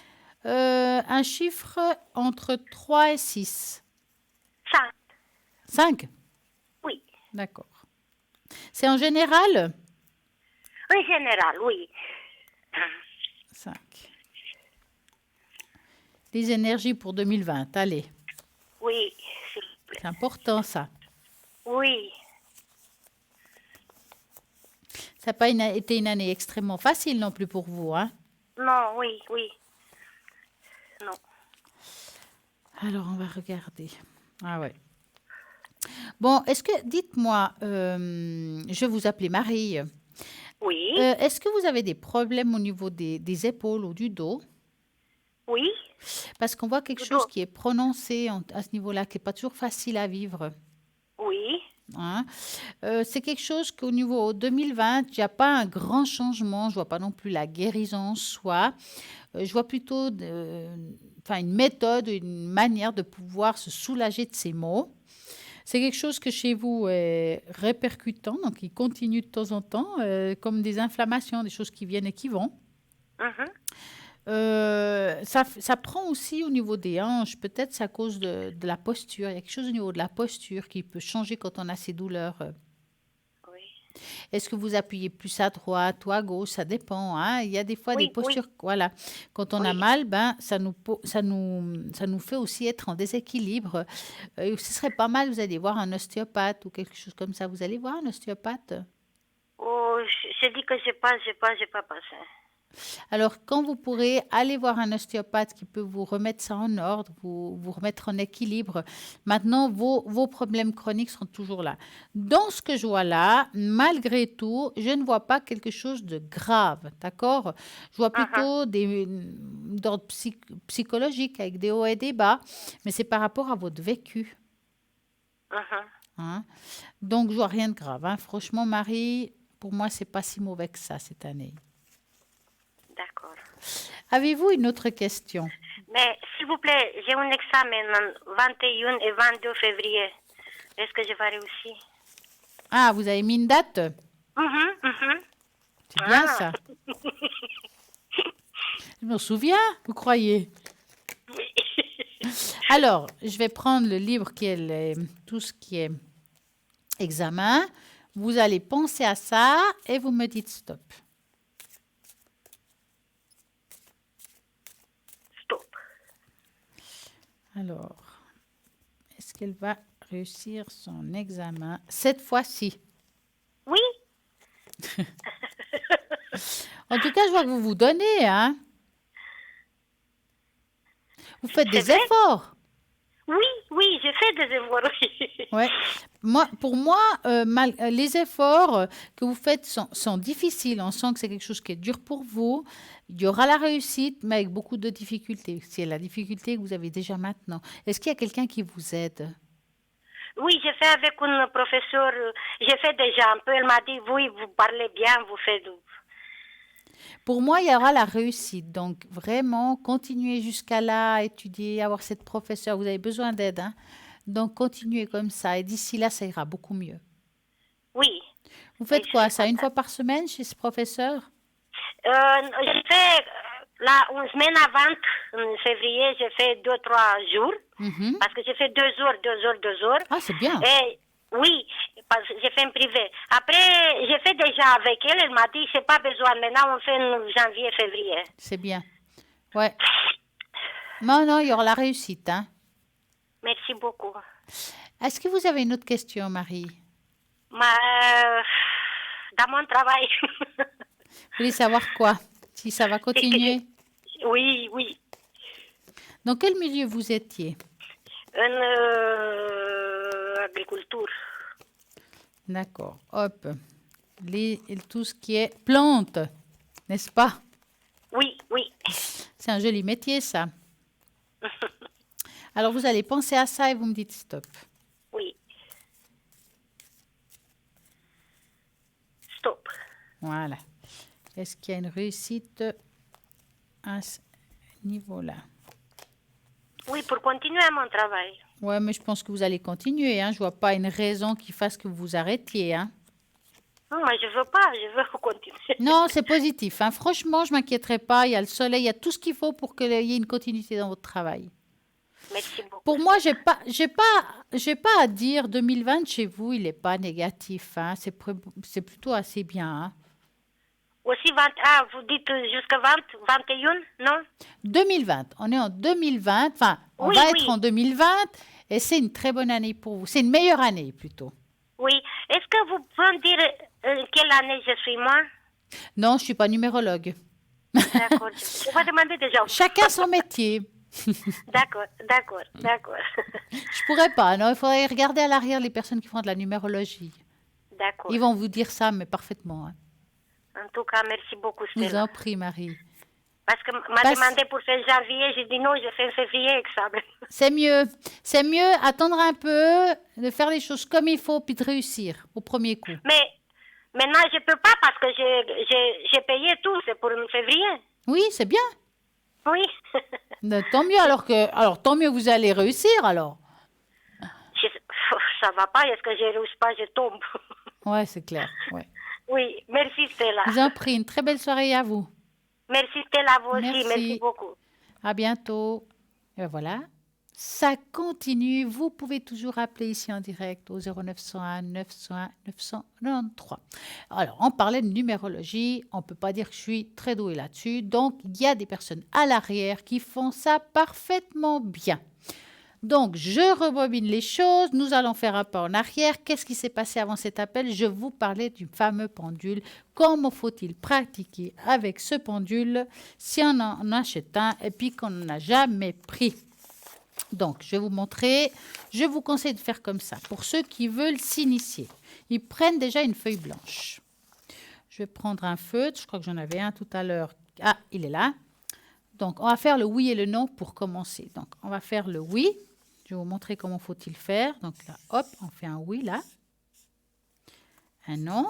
un chiffre entre 3 et 6. 5. 5? Oui. D'accord. C'est en général? En général, oui. 5. Les énergies pour 2020, allez. Oui, s'il vous plaît. C'est important, ça. Oui. Ça n'a pas été une année extrêmement facile non plus pour vous, hein? Non, oui. Non. Alors, on va regarder. Ah ouais. Bon, dites-moi, je vais vous appeler Marie. Oui. Est-ce que vous avez des problèmes au niveau des épaules ou du dos? Oui. Parce qu'on voit quelque chose qui est prononcé à ce niveau-là, qui n'est pas toujours facile à vivre. Oui. Hein? C'est quelque chose qu'au niveau 2020, il n'y a pas un grand changement. Je ne vois pas non plus la guérison en soi. Je vois plutôt une méthode, une manière de pouvoir se soulager de ces maux. C'est quelque chose que chez vous est répercutant, donc il continue de temps en temps, comme des inflammations, des choses qui viennent et qui vont. Ça prend aussi au niveau des hanches. Peut-être c'est à cause de la posture. Il y a quelque chose au niveau de la posture qui peut changer quand on a ces douleurs. Oui. Est-ce que vous appuyez plus à droite ou à gauche? Ça dépend, hein. Il y a des fois des Oui, postures. Voilà. Quand on a oui. mal, ben, ça nous fait aussi être en déséquilibre. Ce serait pas mal, vous allez voir un ostéopathe ou quelque chose comme ça. Vous allez voir un ostéopathe? Oh, je dis que j'ai pas passé. Alors, quand vous pourrez aller voir un ostéopathe qui peut vous remettre ça en ordre, vous remettre en équilibre, maintenant, vos problèmes chroniques seront toujours là. Dans ce que je vois là, malgré tout, je ne vois pas quelque chose de grave, d'accord? Je vois Uh-huh, plutôt d'ordre psychologique avec des hauts et des bas, mais c'est par rapport à votre vécu, uh-huh. hein. Donc, je vois rien de grave, hein. Franchement, Marie, pour moi, c'est pas si mauvais que ça cette année. D'accord. Avez-vous une autre question? Mais s'il vous plaît, j'ai un examen le 21 et 22 février. Est-ce que je vais réussir? Ah, vous avez mis une date? Mhm, mhm. C'est bien Ah. ça. Je me souviens, vous croyez? Alors, je vais prendre le livre qui est tout ce qui est examen. Vous allez penser à ça et vous me dites stop. Stop. Alors, est-ce qu'elle va réussir son examen cette fois-ci? Oui, En tout cas, je vois que vous vous donnez, hein? Vous faites c'est des vrai? efforts. Oui, j'ai fait des efforts. Ouais. Pour moi, les efforts que vous faites sont difficiles. On sent que c'est quelque chose qui est dur pour vous. Il y aura la réussite, mais avec beaucoup de difficultés. C'est la difficulté que vous avez déjà maintenant. Est-ce qu'il y a quelqu'un qui vous aide? Oui, j'ai fait avec une professeure. J'ai fait déjà un peu. Elle m'a dit, oui, vous parlez bien, vous faites. Pour moi, il y aura la réussite. Donc, vraiment, continuez jusqu'à là, étudier, avoir cette professeure. Vous avez besoin d'aide, hein? Donc, continuez comme ça. Et d'ici là, ça ira beaucoup mieux. Oui, Vous et faites je quoi? suis Ça une contente. fois par semaine chez ce professeur? J'ai fait, là, une semaine avant, en février, j'ai fait 2, 3 jours. Mhm. Parce que j'ai fait 2 heures, 2 heures, 2 heures. Ah, c'est bien. Et oui, parce que j'ai fait en privé. Après, j'ai fait déjà avec elle. Elle m'a dit, c'est pas besoin. Maintenant, on fait en janvier, février. C'est bien. Ouais. Non, non, il y aura la réussite, hein. Merci beaucoup. Est-ce que vous avez une autre question, Marie? Ma, dans mon travail. Vous voulez savoir quoi? Si ça va Est-ce que continuer? oui, oui. Dans quel milieu vous étiez? En agriculture. D'accord. Hop. Tout ce qui est plantes, n'est-ce pas? Oui, oui. C'est un joli métier, ça. Alors, vous allez penser à ça et vous me dites stop. Oui. Stop. Voilà. Est-ce qu'il y a une réussite à ce niveau-là? Oui, pour continuer mon travail. Ouais, mais je pense que vous allez continuer, hein. Je vois pas une raison qui fasse que vous vous arrêtiez, hein. Non, mais je veux pas, je veux continuer. Non, c'est positif, hein. Franchement, je m'inquiéterai pas. Il y a le soleil, il y a tout ce qu'il faut pour qu'il y ait une continuité dans votre travail. Merci beaucoup. Pour moi, j'ai pas à dire 2020 chez vous, il n'est pas négatif, hein. C'est plutôt assez bien, hein. Aussi 20, ah, vous dites jusqu'à 20, 21, non? 2020, on est en 2020, enfin, on Oui, va oui. être en 2020 et c'est une très bonne année pour vous. C'est une meilleure année plutôt. Oui. Est-ce que vous pouvez me dire quelle année je suis moi? Non, je suis pas numérologue. D'accord. Je vais demander déjà. Chacun son métier. D'accord, d'accord, d'accord. Je pourrais pas, non, il faudrait regarder à l'arrière les personnes qui font de la numérologie. D'accord. Ils vont vous dire ça, mais parfaitement, hein. En tout cas, merci beaucoup, Je vous Stella. en prie, Marie. Parce que m'a Passe- demandé pour faire janvier, j'ai dit non, je fais en février examen. C'est mieux. C'est mieux attendre un peu, de faire les choses comme il faut, puis de réussir au premier coup. Mais maintenant, je peux pas parce que j'ai payé tout, c'est pour en février. Oui, c'est bien. Oui. Tant mieux, alors tant mieux vous allez réussir, alors. Ça va pas, est-ce que je réussis pas, je tombe. Ouais, c'est clair. Ouais. Oui, merci Stella. Je vous en prie, une très belle soirée à vous. Merci Stella, vous aussi. Merci. Merci beaucoup. À bientôt. Et voilà. Ça continue. Vous pouvez toujours appeler ici en direct au 0901 901 993. Alors, on parlait de numérologie. On ne peut pas dire que je suis très douée là-dessus. Donc, il y a des personnes à l'arrière qui font ça parfaitement bien. Donc, je rebobine les choses. Nous allons faire un pas en arrière. Qu'est-ce qui s'est passé avant cet appel? Je vous parlais du fameux pendule. Comment faut-il pratiquer avec ce pendule si on en achète un et puis qu'on n'en a jamais pris? Donc, je vais vous montrer. Je vous conseille de faire comme ça. Pour ceux qui veulent s'initier, ils prennent déjà une feuille blanche. Je vais prendre un feutre. Je crois que j'en avais un tout à l'heure. Ah, il est là. Donc, on va faire le oui et le non pour commencer. Donc, on va faire le oui. Je vais vous montrer comment faut-il faire. Donc là, hop, on fait un oui là. Un non.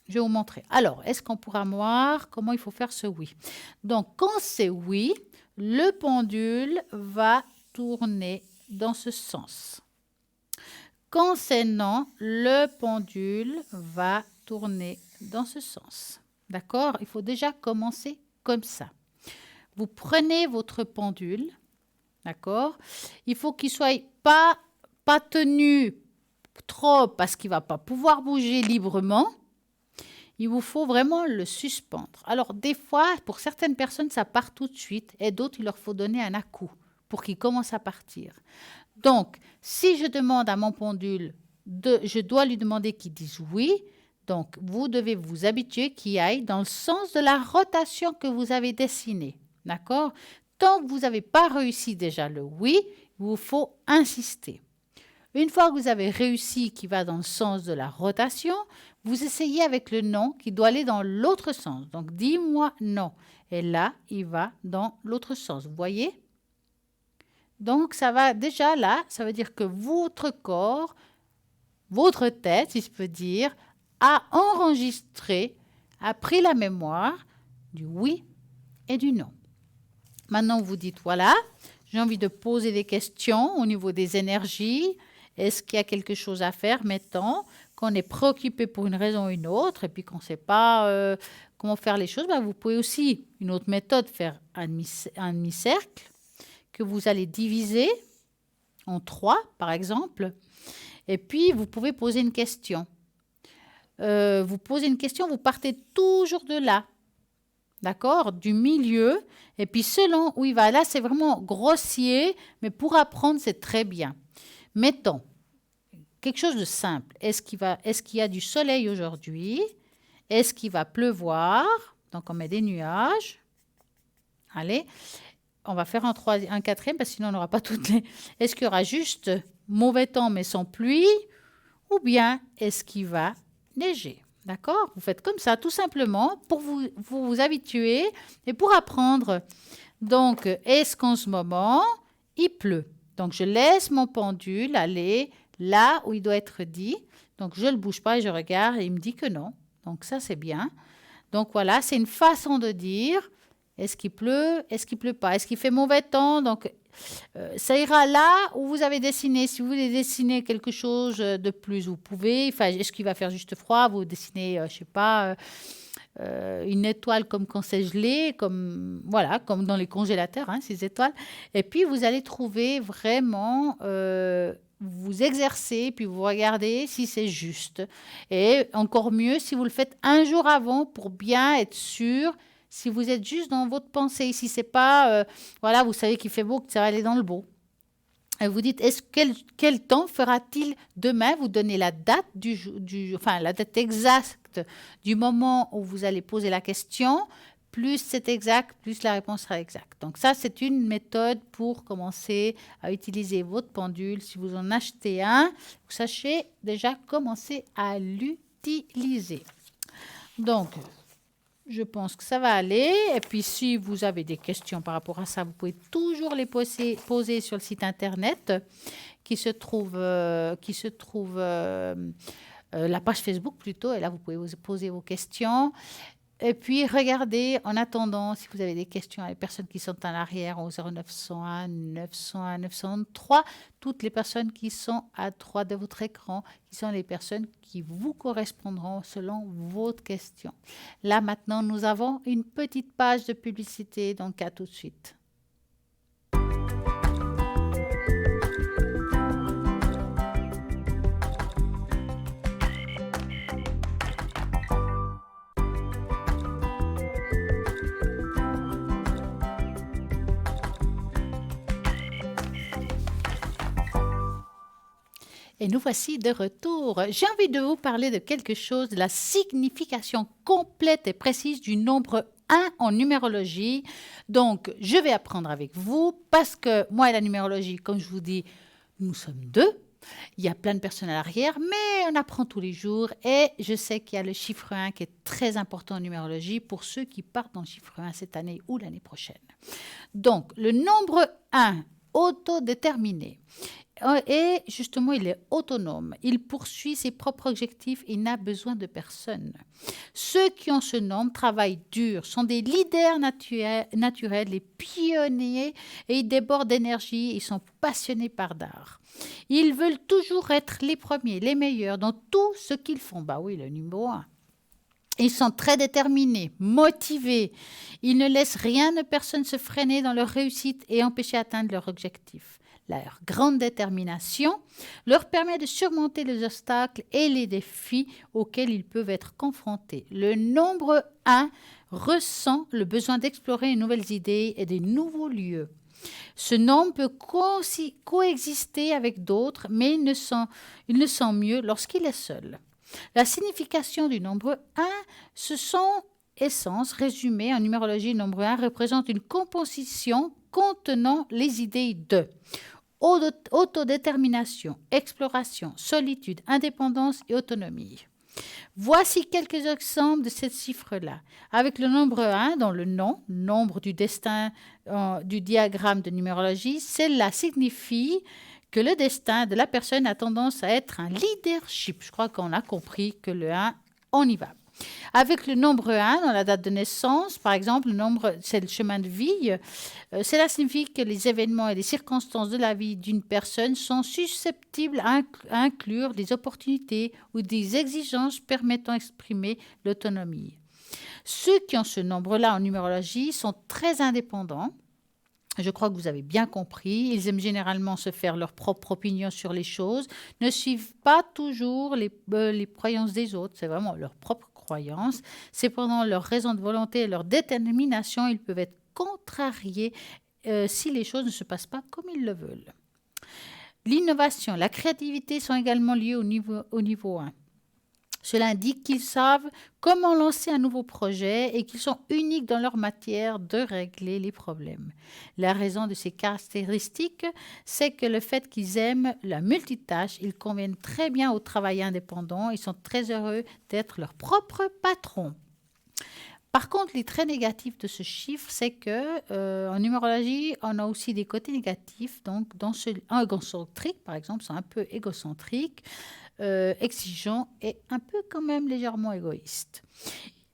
Je vais vous montrer. Alors, est-ce qu'on pourra voir comment il faut faire ce oui? Donc, quand c'est oui, le pendule va tourner dans ce sens. Quand c'est non, le pendule va tourner dans ce sens. D'accord? Il faut déjà commencer comme ça. Vous prenez votre pendule, d'accord? Il faut qu'il ne soit pas tenu trop parce qu'il ne va pas pouvoir bouger librement. Il vous faut vraiment le suspendre. Alors, des fois, pour certaines personnes, ça part tout de suite et d'autres, il leur faut donner un à-coup pour qu'il commence à partir. Donc, si je demande à mon pendule, je dois lui demander qu'il dise oui. Donc, vous devez vous habituer qu'il aille dans le sens de la rotation que vous avez dessinée. D'accord? Tant que vous n'avez pas réussi déjà le oui, il vous faut insister. Une fois que vous avez réussi qui va dans le sens de la rotation, vous essayez avec le non qui doit aller dans l'autre sens. Donc, dis-moi non. Et là, il va dans l'autre sens. Vous voyez? Donc, ça va déjà là, ça veut dire que votre corps, votre tête, si je peux dire, a enregistré, a pris la mémoire du oui et du non. Maintenant, vous dites, voilà, j'ai envie de poser des questions au niveau des énergies. Est-ce qu'il y a quelque chose à faire, mettons, qu'on est préoccupé pour une raison ou une autre, et puis qu'on ne sait pas comment faire les choses? Vous pouvez aussi, une autre méthode, faire un demi-cercle que vous allez diviser en 3, par exemple. Et puis, vous pouvez poser une question. Vous posez une question, vous partez toujours de là. D'accord? Du milieu. Et puis, selon où il va. Là, c'est vraiment grossier, mais pour apprendre, c'est très bien. Mettons, quelque chose de simple. Est-ce qu'il y a du soleil aujourd'hui? Est-ce qu'il va pleuvoir? Donc, on met des nuages. Allez, on va faire un quatrième, parce que sinon, on n'aura pas toutes les... Est-ce qu'il y aura juste mauvais temps, mais sans pluie? Ou bien, est-ce qu'il va neiger? D'accord? Vous faites comme ça, tout simplement, pour vous habituer et pour apprendre. Donc, est-ce qu'en ce moment, il pleut? Donc, je laisse mon pendule aller là où il doit être dit. Donc, je ne le bouge pas et je regarde et il me dit que non. Donc, ça, c'est bien. Donc, voilà, c'est une façon de dire, est-ce qu'il pleut? Est-ce qu'il ne pleut pas? Est-ce qu'il fait mauvais temps? Donc, ça ira là où vous avez dessiné. Si vous voulez dessiner quelque chose de plus, vous pouvez. Enfin, est-ce qu'il va faire juste froid? Vous dessinez, je ne sais pas... une étoile comme quand c'est gelé, comme dans les congélateurs, ces étoiles. Et puis, vous allez trouver vraiment, vous exercer, puis vous regardez si c'est juste. Et encore mieux, si vous le faites un jour avant pour bien être sûr, si vous êtes juste dans votre pensée. Si c'est pas, vous savez qu'il fait beau, que ça va aller dans le beau. Et vous dites, quel temps fera-t-il demain? Vous donnez la date la date exacte du moment où vous allez poser la question, plus c'est exact, plus la réponse sera exacte. Donc ça, c'est une méthode pour commencer à utiliser votre pendule. Si vous en achetez un, vous sachez déjà commencer à l'utiliser. Donc, je pense que ça va aller. Et puis, si vous avez des questions par rapport à ça, vous pouvez toujours les poser sur le site internet qui se trouve la page Facebook plutôt. Et là, vous pouvez vous poser vos questions. Et puis, regardez, en attendant, si vous avez des questions à les personnes qui sont en arrière au 0901, 901, 903, toutes les personnes qui sont à droite de votre écran, qui sont les personnes qui vous correspondront selon votre question. Là, maintenant, nous avons une petite page de publicité, donc à tout de suite. Et nous voici de retour. J'ai envie de vous parler de quelque chose, de la signification complète et précise du nombre 1 en numérologie. Donc, je vais apprendre avec vous parce que moi et la numérologie, comme je vous dis, nous sommes deux. Il y a plein de personnes à l'arrière, mais on apprend tous les jours. Et je sais qu'il y a le chiffre 1 qui est très important en numérologie pour ceux qui partent en chiffre 1 cette année ou l'année prochaine. Donc, le nombre 1, autodéterminé. Et justement, il est autonome. Il poursuit ses propres objectifs. Il n'a besoin de personne. Ceux qui ont ce nombre travaillent dur, sont des leaders naturels, les pionniers, et ils débordent d'énergie. Ils sont passionnés par l'art. Ils veulent toujours être les premiers, les meilleurs dans tout ce qu'ils font. Bah oui, le numéro 1. Ils sont très déterminés, motivés. Ils ne laissent rien de personne se freiner dans leur réussite et empêcher d'atteindre leur objectif. Leur grande détermination leur permet de surmonter les obstacles et les défis auxquels ils peuvent être confrontés. Le nombre 1 ressent le besoin d'explorer de nouvelles idées et de nouveaux lieux. Ce nombre peut coexister avec d'autres, mais il le sent mieux lorsqu'il est seul. La signification du nombre 1, ce sont essences résumées en numérologie. Le nombre 1 représente une composition contenant les idées de autodétermination, exploration, solitude, indépendance et autonomie. Voici quelques exemples de ces chiffres-là. Avec le nombre 1 dans le nom, nombre du destin du diagramme de numérologie, celle-là signifie que le destin de la personne a tendance à être un leadership. Je crois qu'on a compris que le 1, on y va. Avec le nombre 1 dans la date de naissance, par exemple, le nombre, c'est le chemin de vie. Cela signifie que les événements et les circonstances de la vie d'une personne sont susceptibles à inclure des opportunités ou des exigences permettant d'exprimer l'autonomie. Ceux qui ont ce nombre-là en numérologie sont très indépendants. Je crois que vous avez bien compris. Ils aiment généralement se faire leur propre opinion sur les choses, ne suivent pas toujours les croyances des autres. C'est vraiment leur propre croyance. Cependant, leur raison de volonté et leur détermination, ils peuvent être contrariés si les choses ne se passent pas comme ils le veulent. L'innovation, la créativité sont également liées au niveau 1. Cela indique qu'ils savent comment lancer un nouveau projet et qu'ils sont uniques dans leur matière de régler les problèmes. La raison de ces caractéristiques, c'est que le fait qu'ils aiment la multitâche, ils conviennent très bien au travail indépendant, ils sont très heureux d'être leur propre patron. Par contre, les traits négatifs de ce chiffre, c'est que en numérologie, on a aussi des côtés négatifs. Donc, en égocentrique, par exemple, c'est un peu égocentrique, exigeant et un peu quand même légèrement égoïste.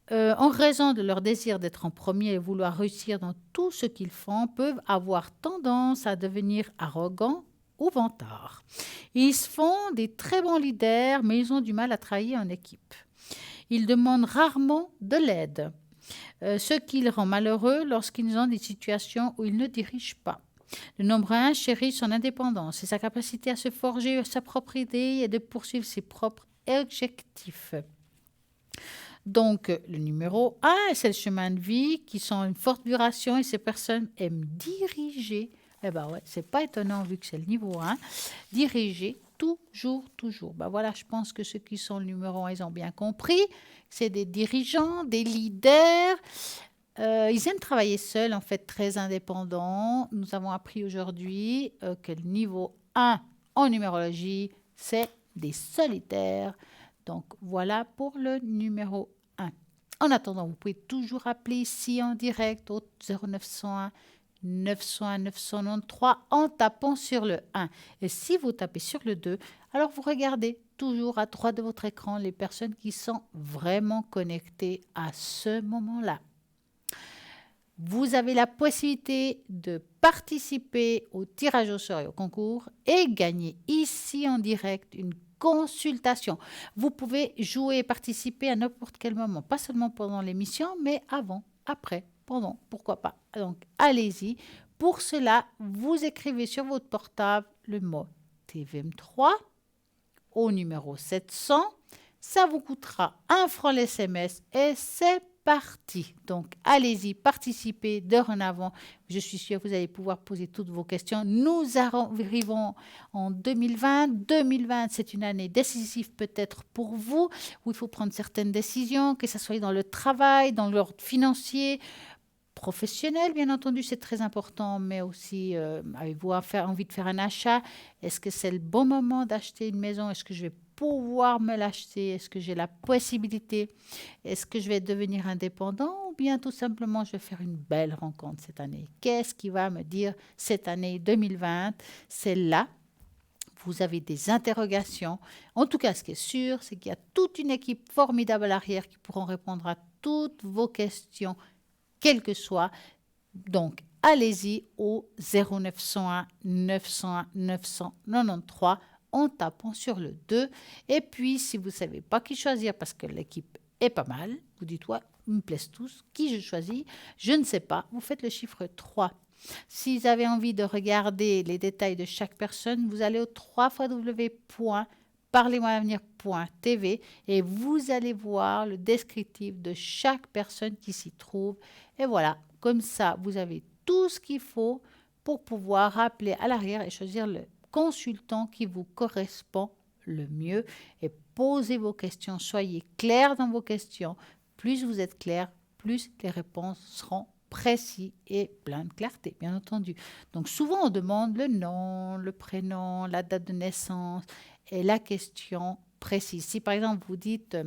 En raison de leur désir d'être en premier et vouloir réussir dans tout ce qu'ils font, peuvent avoir tendance à devenir arrogants ou vantards. Ils se font des très bons leaders, mais ils ont du mal à travailler en équipe. Ils demandent rarement de l'aide. Ce qui les rend malheureux lorsqu'ils ont des situations où ils ne dirigent pas. Le nombre 1 chérit son indépendance et sa capacité à se forger sa propre idée et de poursuivre ses propres objectifs. Donc, le numéro 1, c'est le chemin de vie qui sont une forte duration et ces personnes aiment diriger. Eh bien, ouais, c'est pas étonnant vu que c'est le niveau 1. Diriger toujours. Ben voilà, je pense que ceux qui sont le numéro 1, ils ont bien compris. C'est des dirigeants, des leaders. Ils aiment travailler seuls, en fait, très indépendants. Nous avons appris aujourd'hui que le niveau 1 en numérologie, c'est des solitaires. Donc, voilà pour le numéro 1. En attendant, vous pouvez toujours appeler ici en direct au 0901 901 993 en tapant sur le 1. Et si vous tapez sur le 2, alors vous regardez toujours à droite de votre écran les personnes qui sont vraiment connectées à ce moment-là. Vous avez la possibilité de participer au tirage au sort et au concours et gagner ici en direct une consultation. Vous pouvez jouer et participer à n'importe quel moment, pas seulement pendant l'émission, mais avant, après, pendant, pourquoi pas. Donc, allez-y. Pour cela, vous écrivez sur votre portable le mot TVM3 au numéro 700. Ça vous coûtera 1 franc l'SMS et c'est parti. Donc, allez-y, participez dorénavant. Je suis sûre que vous allez pouvoir poser toutes vos questions. Nous arrivons en 2020. 2020, c'est une année décisive peut-être pour vous, où il faut prendre certaines décisions, que ce soit dans le travail, dans l'ordre financier, professionnel, bien entendu, c'est très important, mais aussi, avez-vous envie de faire un achat? Est-ce que c'est le bon moment d'acheter une maison? Est-ce que je vais pouvoir me l'acheter? Est-ce que j'ai la possibilité? Est-ce que je vais devenir indépendant? Ou bien tout simplement, je vais faire une belle rencontre cette année? Qu'est-ce qui va me dire cette année 2020? C'est là. Vous avez des interrogations. En tout cas, ce qui est sûr, c'est qu'il y a toute une équipe formidable à l'arrière qui pourront répondre à toutes vos questions, quel que soit. Donc, allez-y au 0901 901 993 en tapant sur le 2. Et puis, si vous ne savez pas qui choisir parce que l'équipe est pas mal, vous dites, ouais, ils me plaisent tous, qui je choisis? Je ne sais pas. Vous faites le chiffre 3. Si vous avez envie de regarder les détails de chaque personne, vous allez au www.parlez-moi-avenir.tv et vous allez voir le descriptif de chaque personne qui s'y trouve. Et voilà, comme ça, vous avez tout ce qu'il faut pour pouvoir appeler à l'arrière et choisir le consultant qui vous correspond le mieux. Et posez vos questions, soyez clair dans vos questions. Plus vous êtes clair, plus les réponses seront précis et plein de clarté, bien entendu. Donc souvent, on demande le nom, le prénom, la date de naissance et la question précise. Si par exemple, vous dites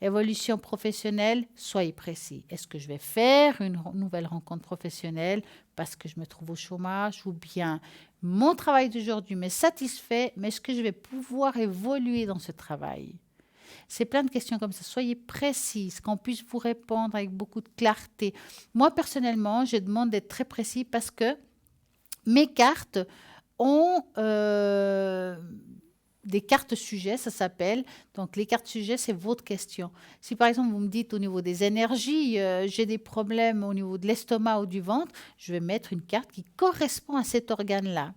évolution professionnelle, soyez précis. Est-ce que je vais faire une nouvelle rencontre professionnelle parce que je me trouve au chômage ou bien mon travail d'aujourd'hui m'est satisfait, mais est-ce que je vais pouvoir évoluer dans ce travail? C'est plein de questions comme ça. Soyez précises, qu'on puisse vous répondre avec beaucoup de clarté. Moi, personnellement, je demande d'être très précis parce que mes cartes ont des cartes sujets, ça s'appelle. Donc, les cartes sujets, c'est votre question. Si, par exemple, vous me dites au niveau des énergies, j'ai des problèmes au niveau de l'estomac ou du ventre, je vais mettre une carte qui correspond à cet organe-là.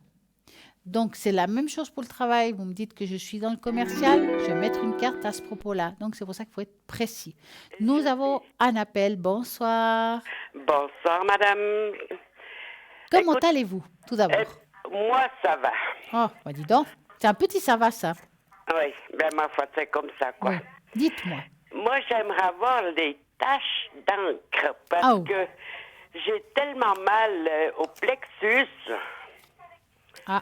Donc, c'est la même chose pour le travail. Vous me dites que je suis dans le commercial, je vais mettre une carte à ce propos-là. Donc, c'est pour ça qu'il faut être précis. Nous avons un appel. Bonsoir. Bonsoir, madame. Comment allez-vous, tout d'abord? Moi, ça va. Oh, bah dis donc. C'est un petit ça va, ça. Oui, ben ma foi, c'est comme ça, quoi. Oui. Dites-moi. Moi, j'aimerais avoir les taches d'encre parce que j'ai tellement mal au plexus. Ah.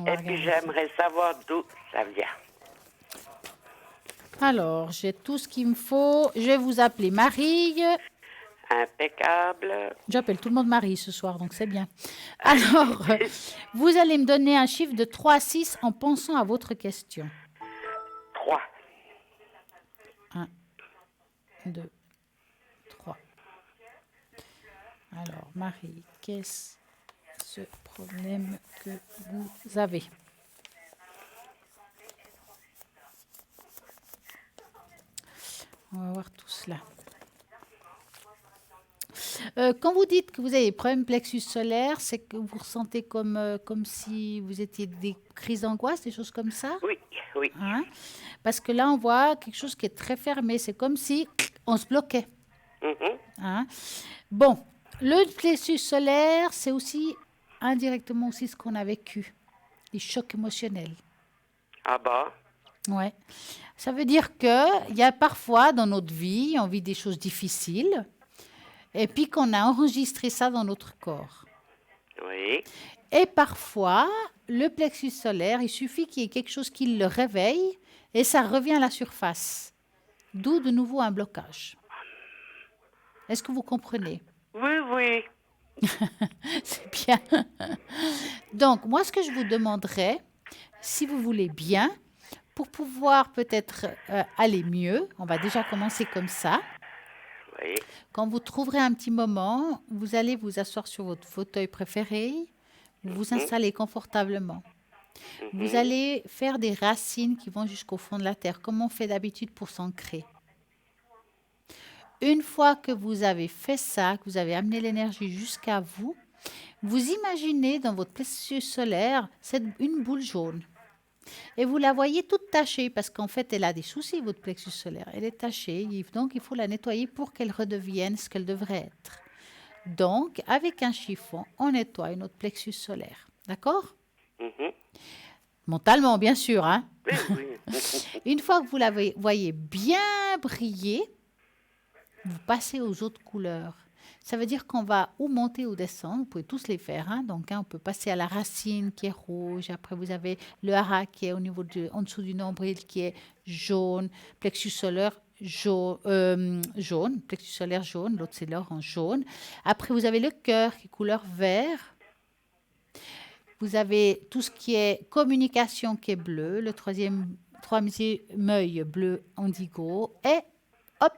Et puis, j'aimerais savoir d'où ça vient. Alors, j'ai tout ce qu'il me faut. Je vais vous appeler Marie. Impeccable. J'appelle tout le monde Marie ce soir, donc c'est bien. Alors, vous allez me donner un chiffre de 3 à 6 en pensant à votre question. 3. 1, 2, 3. Alors, Marie, qu'est-ce ce problème que vous avez? On va voir tout cela. Quand vous dites que vous avez des problèmes plexus solaire, c'est que vous ressentez comme si vous étiez des crises d'angoisse, des choses comme ça? Oui, oui. Hein? Parce que là, on voit quelque chose qui est très fermé. C'est comme si on se bloquait. Hein? Bon, le plexus solaire, c'est aussi indirectement aussi ce qu'on a vécu, les chocs émotionnels. Ah bah? Ouais. Ça veut dire qu'il y a parfois dans notre vie, on vit des choses difficiles et puis qu'on a enregistré ça dans notre corps. Oui. Et parfois, le plexus solaire, il suffit qu'il y ait quelque chose qui le réveille et ça revient à la surface. D'où de nouveau un blocage. Est-ce que vous comprenez? Oui, oui. C'est bien. Donc, moi, ce que je vous demanderais, si vous voulez bien, pour pouvoir peut-être aller mieux, on va déjà commencer comme ça. Oui. Quand vous trouverez un petit moment, vous allez vous asseoir sur votre fauteuil préféré, vous vous installez confortablement. Vous allez faire des racines qui vont jusqu'au fond de la terre, comme on fait d'habitude pour s'ancrer. Une fois que vous avez fait ça, que vous avez amené l'énergie jusqu'à vous, vous imaginez dans votre plexus solaire une boule jaune. Et vous la voyez toute tachée, parce qu'en fait, elle a des soucis, votre plexus solaire. Elle est tachée, donc il faut la nettoyer pour qu'elle redevienne ce qu'elle devrait être. Donc, avec un chiffon, on nettoie notre plexus solaire. D'accord? Mentalement, bien sûr. Hein? Oui. Une fois que vous la voyez bien briller, vous passez aux autres couleurs. Ça veut dire qu'on va ou monter ou descendre. Vous pouvez tous les faire. Hein? Donc, on peut passer à la racine qui est rouge. Après, vous avez le hara qui est en dessous du nombril qui est jaune. Plexus solaire jaune. Plexus solaire jaune. L'autre, c'est l'orange jaune. Après, vous avez le cœur qui est couleur vert. Vous avez tout ce qui est communication qui est bleu. Le troisième œil bleu indigo. Et hop,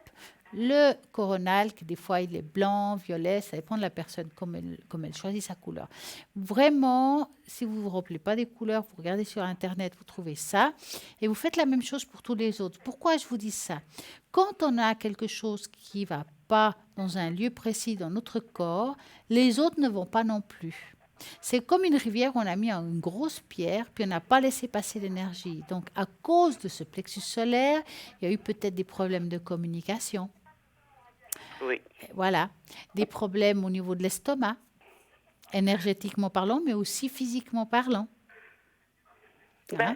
le coronal, qui des fois il est blanc, violet, ça dépend de la personne, comme elle choisit sa couleur. Vraiment, si vous ne vous rappelez pas des couleurs, vous regardez sur Internet, vous trouvez ça. Et vous faites la même chose pour tous les autres. Pourquoi je vous dis ça? Quand on a quelque chose qui ne va pas dans un lieu précis dans notre corps, les autres ne vont pas non plus. C'est comme une rivière où on a mis une grosse pierre, puis on n'a pas laissé passer l'énergie. Donc, à cause de ce plexus solaire, il y a eu peut-être des problèmes de communication. Oui. Voilà. Des problèmes au niveau de l'estomac, énergétiquement parlant, mais aussi physiquement parlant. Hein?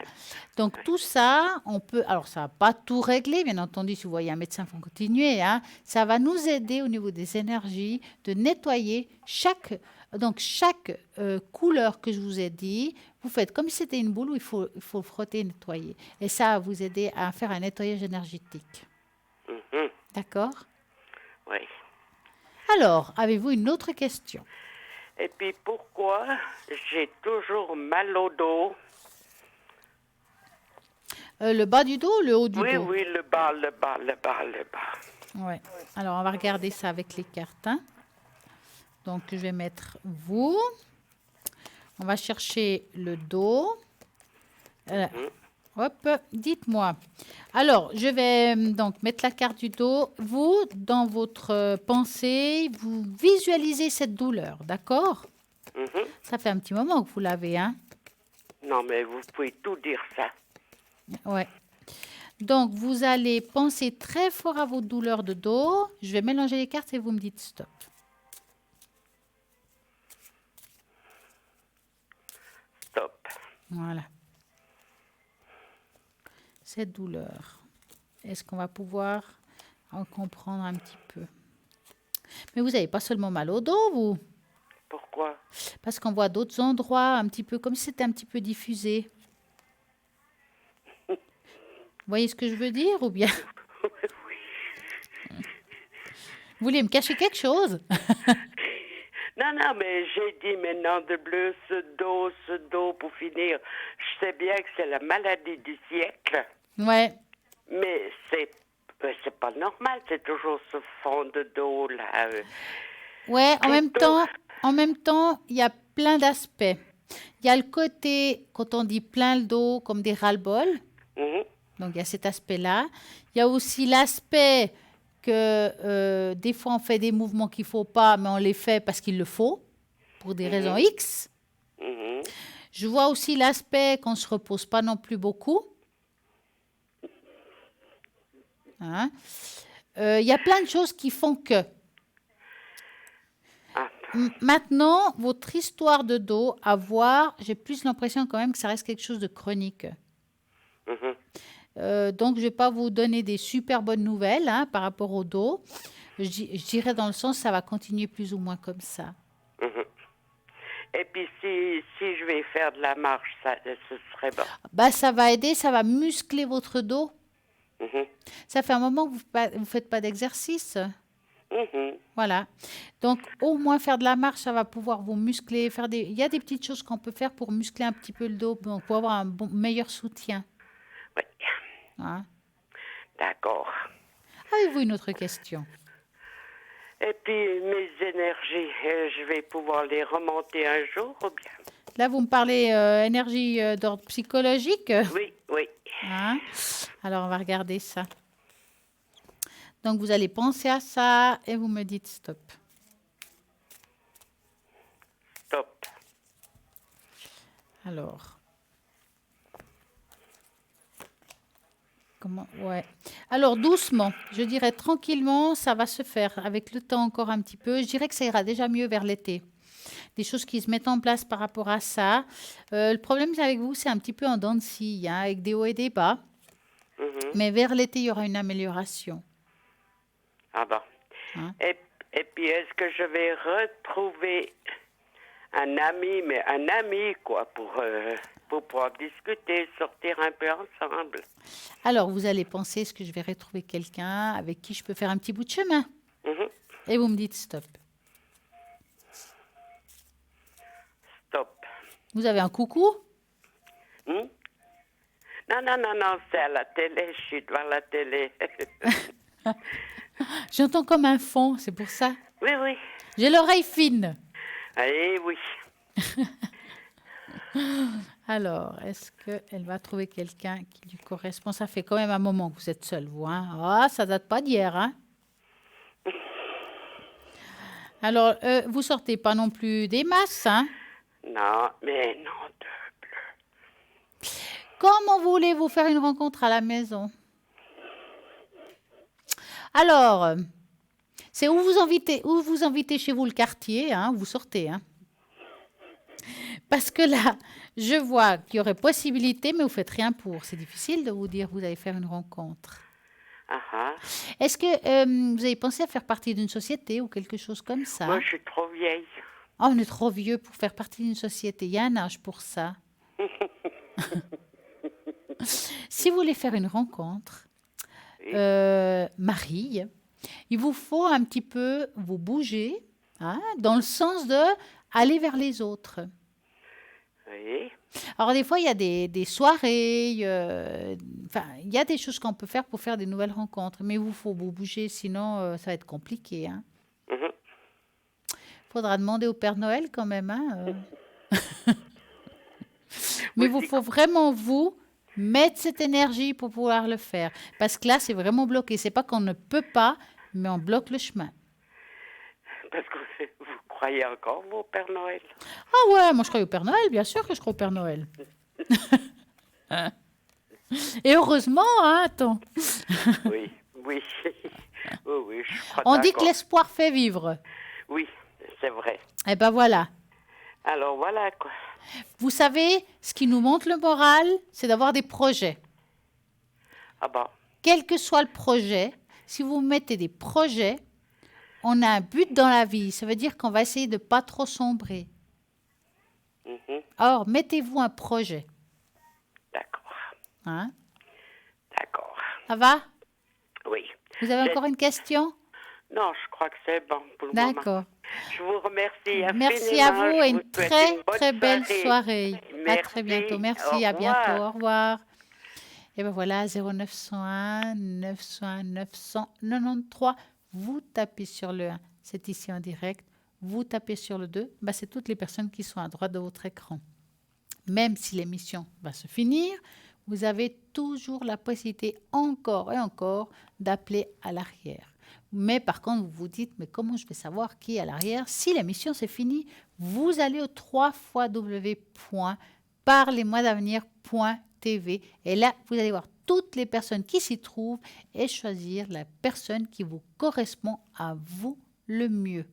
Donc, tout ça, on peut... Alors, ça ne va pas tout régler, bien entendu, si vous voyez un médecin, il faut continuer. Hein? Ça va nous aider au niveau des énergies de nettoyer chaque couleur que je vous ai dit. Vous faites comme si c'était une boule où il faut frotter et nettoyer. Et ça va vous aider à faire un nettoyage énergétique. D'accord? Oui. Alors, avez-vous une autre question? Et puis, pourquoi j'ai toujours mal au dos? Le bas du dos ou le haut du dos? Oui, le bas. Oui. Alors, on va regarder ça avec les cartes. Hein? Donc, je vais mettre vous. On va chercher le dos. Hop, dites-moi. Alors, je vais donc mettre la carte du dos. Vous, dans votre pensée, vous visualisez cette douleur, d'accord? Ça fait un petit moment que vous l'avez, hein? Non, mais vous pouvez tout dire ça. Ouais. Donc, vous allez penser très fort à vos douleurs de dos. Je vais mélanger les cartes et vous me dites stop. Stop. Voilà. Cette douleur. Est-ce qu'on va pouvoir en comprendre un petit peu? Mais vous n'avez pas seulement mal au dos, vous? Pourquoi? Parce qu'on voit d'autres endroits, un petit peu comme si c'était un petit peu diffusé. Vous voyez ce que je veux dire ou bien? Oui. Vous voulez me cacher quelque chose? Non, mais j'ai dit maintenant de bleu, ce dos, pour finir. Je sais bien que c'est la maladie du siècle. Ouais. Mais c'est pas normal, c'est toujours ce fond de dos là. Ouais, en même temps, il y a plein d'aspects. Il y a le côté, quand on dit plein le dos, comme des ras-le-bol. Donc, il y a cet aspect-là. Il y a aussi l'aspect que des fois, on fait des mouvements qu'il ne faut pas, mais on les fait parce qu'il le faut, pour des raisons X. Je vois aussi l'aspect qu'on ne se repose pas non plus beaucoup. Hein? Y a plein de choses qui font que. Maintenant, votre histoire de dos, à voir, j'ai plus l'impression quand même que ça reste quelque chose de chronique. Donc, je ne vais pas vous donner des super bonnes nouvelles hein, par rapport au dos. Je dirais dans le sens, ça va continuer plus ou moins comme ça. Et puis, si je vais faire de la marche, ce serait bon. Bah, ça va aider, ça va muscler votre dos. Ça fait un moment que vous ne faites pas d'exercice. Voilà. Donc, au moins faire de la marche, ça va pouvoir vous muscler. Il y a des petites choses qu'on peut faire pour muscler un petit peu le dos, pour avoir un meilleur soutien. Oui. Hein? D'accord. Avez-vous une autre question? Et puis, mes énergies, je vais pouvoir les remonter un jour ou bien? Là, vous me parlez énergie d'ordre psychologique. Oui, oui. Hein? Alors, on va regarder ça. Donc, vous allez penser à ça et vous me dites stop. Stop. Alors. Comment? Ouais. Alors, doucement, je dirais tranquillement, ça va se faire avec le temps encore un petit peu. Je dirais que ça ira déjà mieux vers l'été. Des choses qui se mettent en place par rapport à ça. Le problème avec vous, c'est un petit peu en dents de scie, hein, avec des hauts et des bas. Mhm. Mais vers l'été, il y aura une amélioration. Ah bon. Hein? Et puis, est-ce que je vais retrouver un ami, mais un ami, quoi, pour pouvoir discuter, sortir un peu ensemble? Alors, vous allez penser, est-ce que je vais retrouver quelqu'un avec qui je peux faire un petit bout de chemin? Mhm. Et vous me dites stop. Stop. Vous avez un coucou? Hmm? Non, c'est à la télé, je suis devant la télé. J'entends comme un fond, c'est pour ça. Oui, oui. J'ai l'oreille fine. Eh oui. Alors, est-ce qu'elle va trouver quelqu'un qui lui correspond? Ça fait quand même un moment que vous êtes seul, vous. Hein? Ah, ça date pas d'hier. Hein? Alors, vous sortez pas non plus des masses. Hein? Non, mais non, de bleu. Comment voulez-vous faire une rencontre à la maison? Alors, c'est où vous invitez chez vous le quartier, hein, où vous sortez. Hein? Parce que là, je vois qu'il y aurait possibilité, mais vous faites rien pour. C'est difficile de vous dire vous allez faire une rencontre. Ah ah. Est-ce que vous avez pensé à faire partie d'une société ou quelque chose comme ça? Moi, je suis trop vieille. Oh, on est trop vieux pour faire partie d'une société. Il y a un âge pour ça. Si vous voulez faire une rencontre, Oui. Marie, il vous faut un petit peu vous bouger, hein, dans le sens de aller vers les autres. Oui. Alors, des fois, il y a des soirées, enfin, il y a des choses qu'on peut faire pour faire des nouvelles rencontres, mais il vous faut vous bouger, sinon ça va être compliqué. Hein. Mhm. Faudra demander au Père Noël quand même. Hein, Mais il vous faut vraiment, vous, mettre cette énergie pour pouvoir le faire. Parce que là, c'est vraiment bloqué. C'est pas qu'on ne peut pas, mais on bloque le chemin. Parce que vous croyez encore, vous, au Père Noël? Ah ouais, moi je crois au Père Noël, bien sûr que je crois au Père Noël. Et heureusement, hein, attends. Oui, oui. Oui, oui, je crois On dit que d'accord. l'espoir fait vivre. Oui, c'est vrai. Eh ben voilà. Alors voilà, quoi. Vous savez, ce qui nous monte le moral, c'est d'avoir des projets. Ah bon. Quel que soit le projet, si vous mettez des projets, on a un but dans la vie. Ça veut dire qu'on va essayer de ne pas trop sombrer. Mhm. Or, mettez-vous un projet. D'accord. Hein? D'accord. Ça va? Oui. Vous avez J'ai- encore une question? Non, je crois que c'est bon pour le moment. D'accord. Je vous remercie infiniment. Merci à vous Je et une souhaite très, une bonne très belle soirée. soirée. À très bientôt. Merci, Au à bientôt. revoir. Au revoir. Et ben voilà, 0901 901 993. Vous tapez sur le 1, c'est ici en direct. Vous tapez sur le 2, ben c'est toutes les personnes qui sont à droite de votre écran. Même si l'émission va se finir, vous avez toujours la possibilité encore et encore d'appeler à l'arrière. Mais par contre, vous vous dites, mais comment je vais savoir qui est à l'arrière? Si l'émission c'est fini, vous allez au 3w.parlez-moi-d'avenir.tv et là, vous allez voir toutes les personnes qui s'y trouvent et choisir la personne qui vous correspond à vous le mieux.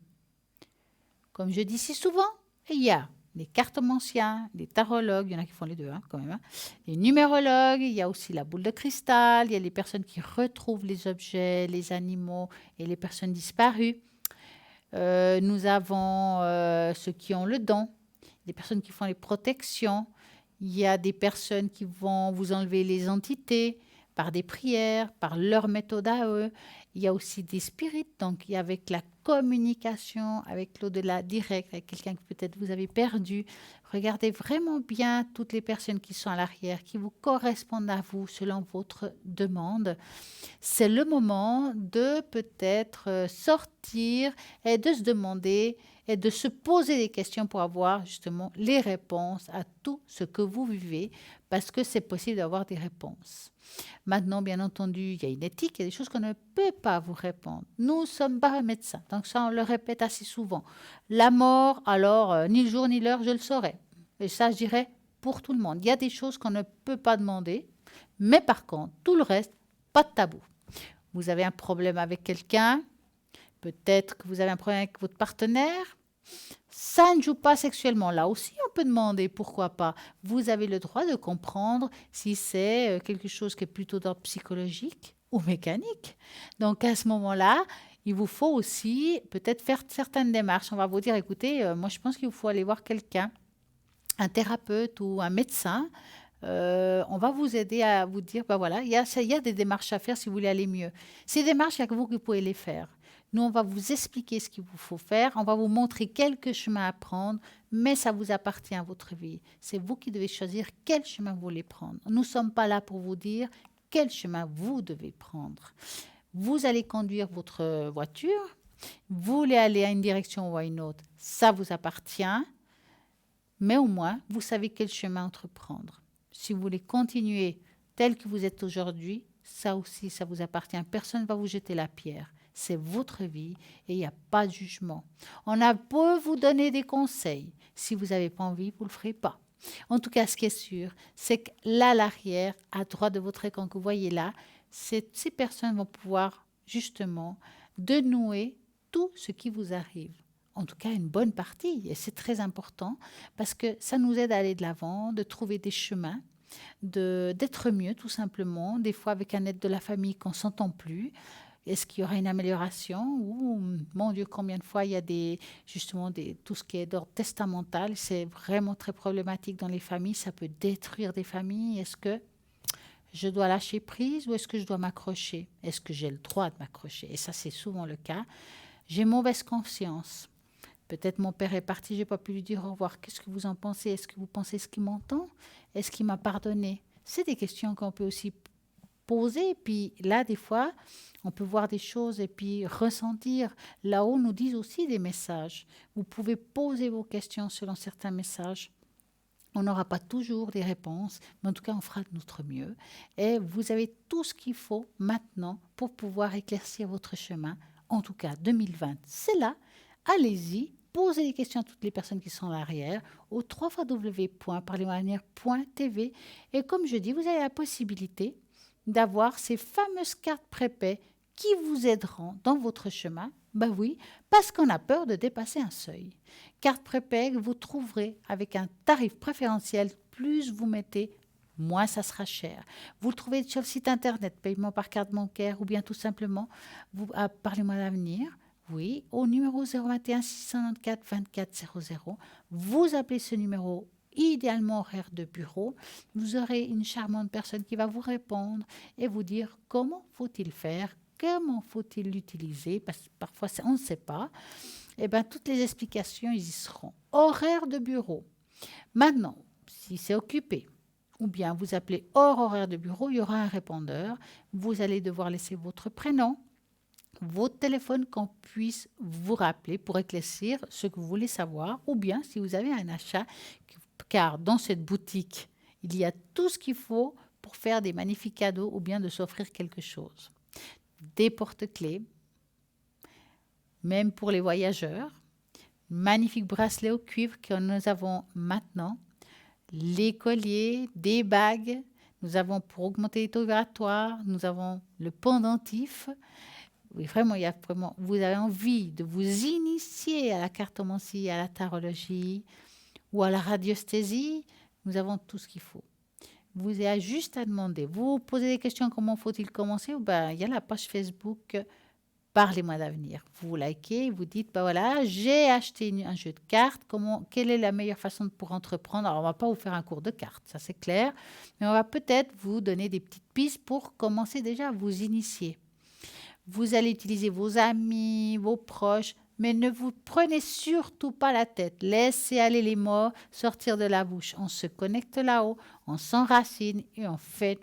Comme je dis si souvent, il y a les cartomanciens, les tarologues, il y en a qui font les deux hein, quand même, hein, les numérologues, il y a aussi la boule de cristal, il y a les personnes qui retrouvent les objets, les animaux et les personnes disparues. Nous avons ceux qui ont le don, des personnes qui font les protections, il y a des personnes qui vont vous enlever les entités, par des prières, par leur méthode à eux. Il y a aussi des spirites, donc il y a avec la communication, avec l'au-delà direct, avec quelqu'un que peut-être vous avez perdu. Regardez vraiment bien toutes les personnes qui sont à l'arrière, qui vous correspondent à vous selon votre demande. C'est le moment de peut-être sortir et de se demander et de se poser des questions pour avoir justement les réponses à tout ce que vous vivez, parce que c'est possible d'avoir des réponses. Maintenant, bien entendu, il y a une éthique, il y a des choses qu'on ne peut pas vous répondre. Nous ne sommes pas médecins, donc ça, on le répète assez souvent. La mort, alors, ni le jour ni l'heure, je le saurais. Et ça, je dirais, pour tout le monde. Il y a des choses qu'on ne peut pas demander, mais par contre, tout le reste, pas de tabou. Vous avez un problème avec quelqu'un, peut-être que vous avez un problème avec votre partenaire, ça ne joue pas sexuellement. Là aussi, on peut demander, pourquoi pas. Vous avez le droit de comprendre si c'est quelque chose qui est plutôt d'ordre psychologique ou mécanique. Donc, à ce moment-là, il vous faut aussi peut-être faire certaines démarches. On va vous dire, écoutez, moi, je pense qu'il faut aller voir quelqu'un, un thérapeute ou un médecin. On va vous aider à vous dire, ben voilà, il y a des démarches à faire si vous voulez aller mieux. Ces démarches, il n'y a que vous qui pouvez les faire. Nous, on va vous expliquer ce qu'il vous faut faire, on va vous montrer quelques chemins à prendre, mais ça vous appartient à votre vie. C'est vous qui devez choisir quel chemin vous voulez prendre. Nous ne sommes pas là pour vous dire quel chemin vous devez prendre. Vous allez conduire votre voiture, vous voulez aller à une direction ou à une autre, ça vous appartient, mais au moins, vous savez quel chemin entreprendre. Si vous voulez continuer tel que vous êtes aujourd'hui, ça aussi, ça vous appartient. Personne ne va vous jeter la pierre. C'est votre vie et il n'y a pas de jugement. On a beau vous donner des conseils. Si vous n'avez pas envie, vous ne le ferez pas. En tout cas, ce qui est sûr, c'est que là, à l'arrière, à droite de votre écran que vous voyez là, ces personnes vont pouvoir justement dénouer tout ce qui vous arrive. En tout cas, une bonne partie. Et c'est très important parce que ça nous aide à aller de l'avant, de trouver des chemins, d'être mieux tout simplement. Des fois, avec un aide de la famille qu'on ne s'entend plus. Est-ce qu'il y aura une amélioration ou, mon Dieu, combien de fois il y a tout ce qui est d'ordre testamental, c'est vraiment très problématique dans les familles, ça peut détruire des familles. Est-ce que je dois lâcher prise ou est-ce que je dois m'accrocher? Est-ce que j'ai le droit de m'accrocher? Et ça, c'est souvent le cas. J'ai mauvaise conscience. Peut-être mon père est parti, je n'ai pas pu lui dire au revoir. Qu'est-ce que vous en pensez? Est-ce que vous pensez ce qu'il m'entend? Est-ce qu'il m'a pardonné? C'est des questions qu'on peut aussi poser. Et puis là, des fois, on peut voir des choses et puis ressentir. Là-haut, nous disent aussi des messages. Vous pouvez poser vos questions selon certains messages. On n'aura pas toujours des réponses, mais en tout cas, on fera de notre mieux. Et vous avez tout ce qu'il faut maintenant pour pouvoir éclaircir votre chemin. En tout cas, 2020, c'est là. Allez-y, posez des questions à toutes les personnes qui sont à l'arrière au www.parlemosavenir.tv. Et comme je dis, vous avez la possibilité d'avoir ces fameuses cartes prépaies qui vous aideront dans votre chemin. Ben oui, parce qu'on a peur de dépasser un seuil. Carte prépaies que vous trouverez avec un tarif préférentiel. Plus vous mettez, moins ça sera cher. Vous le trouvez sur le site internet, paiement par carte bancaire ou bien tout simplement, Parlez-moi d'avenir. Oui, au numéro 021 694 24 00. Vous appelez ce numéro, idéalement horaire de bureau. Vous aurez une charmante personne qui va vous répondre et vous dire comment faut-il faire, comment faut-il l'utiliser, parce que parfois on ne sait pas. Eh bien, toutes les explications, ils y seront. Horaire de bureau. Maintenant, si c'est occupé, ou bien vous appelez hors horaire de bureau, il y aura un répondeur. Vous allez devoir laisser votre prénom, votre téléphone, qu'on puisse vous rappeler pour éclaircir ce que vous voulez savoir, ou bien si vous avez un achat, car dans cette boutique, il y a tout ce qu'il faut pour faire des magnifiques cadeaux ou bien de s'offrir quelque chose. Des porte-clés, même pour les voyageurs, magnifiques bracelets au cuivre que nous avons maintenant, les colliers, des bagues, nous avons pour augmenter les taux vibratoires, nous avons le pendentif. Oui, vraiment, vous avez envie de vous initier à la cartomancie, à la tarologie ou à la radiesthésie, nous avons tout ce qu'il faut. Vous avez juste à demander. Vous posez des questions, comment faut-il commencer? Il y a la page Facebook Parlez-moi d'avenir. Vous likez, vous dites, bah voilà, j'ai acheté un jeu de cartes. Quelle est la meilleure façon pour entreprendre? Alors, on va pas vous faire un cours de cartes, ça c'est clair, mais on va peut-être vous donner des petites pistes pour commencer déjà à vous initier. Vous allez utiliser vos amis, vos proches, mais ne vous prenez surtout pas la tête. Laissez aller les mots sortir de la bouche. On se connecte là-haut, on s'enracine et on fait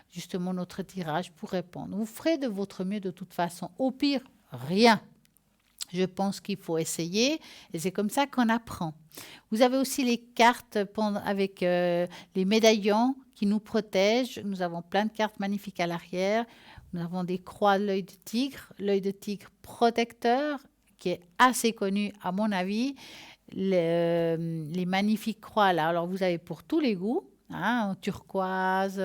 justement notre tirage pour répondre. Vous ferez de votre mieux de toute façon. Au pire, rien. Je pense qu'il faut essayer et c'est comme ça qu'on apprend. Vous avez aussi les cartes avec les médaillons qui nous protègent. Nous avons plein de cartes magnifiques à l'arrière. Nous avons des croix de l'œil de tigre protecteur qui est assez connu à mon avis. Les magnifiques croix là, alors vous avez pour tous les goûts. En turquoise,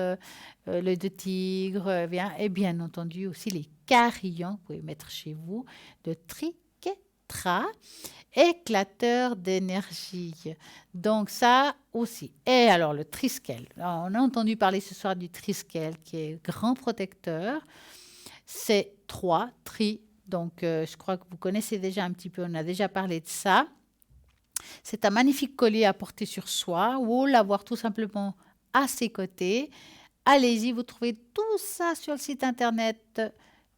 l'œil de tigre, et bien entendu aussi les carillons, vous pouvez mettre chez vous, de triquetra, éclateur d'énergie. Donc ça aussi. Et alors le triskel, on a entendu parler ce soir du triskel qui est grand protecteur. C'est 3 tri, donc je crois que vous connaissez déjà un petit peu, on a déjà parlé de ça. C'est un magnifique collier à porter sur soi ou l'avoir tout simplement à ses côtés. Allez-y, vous trouvez tout ça sur le site internet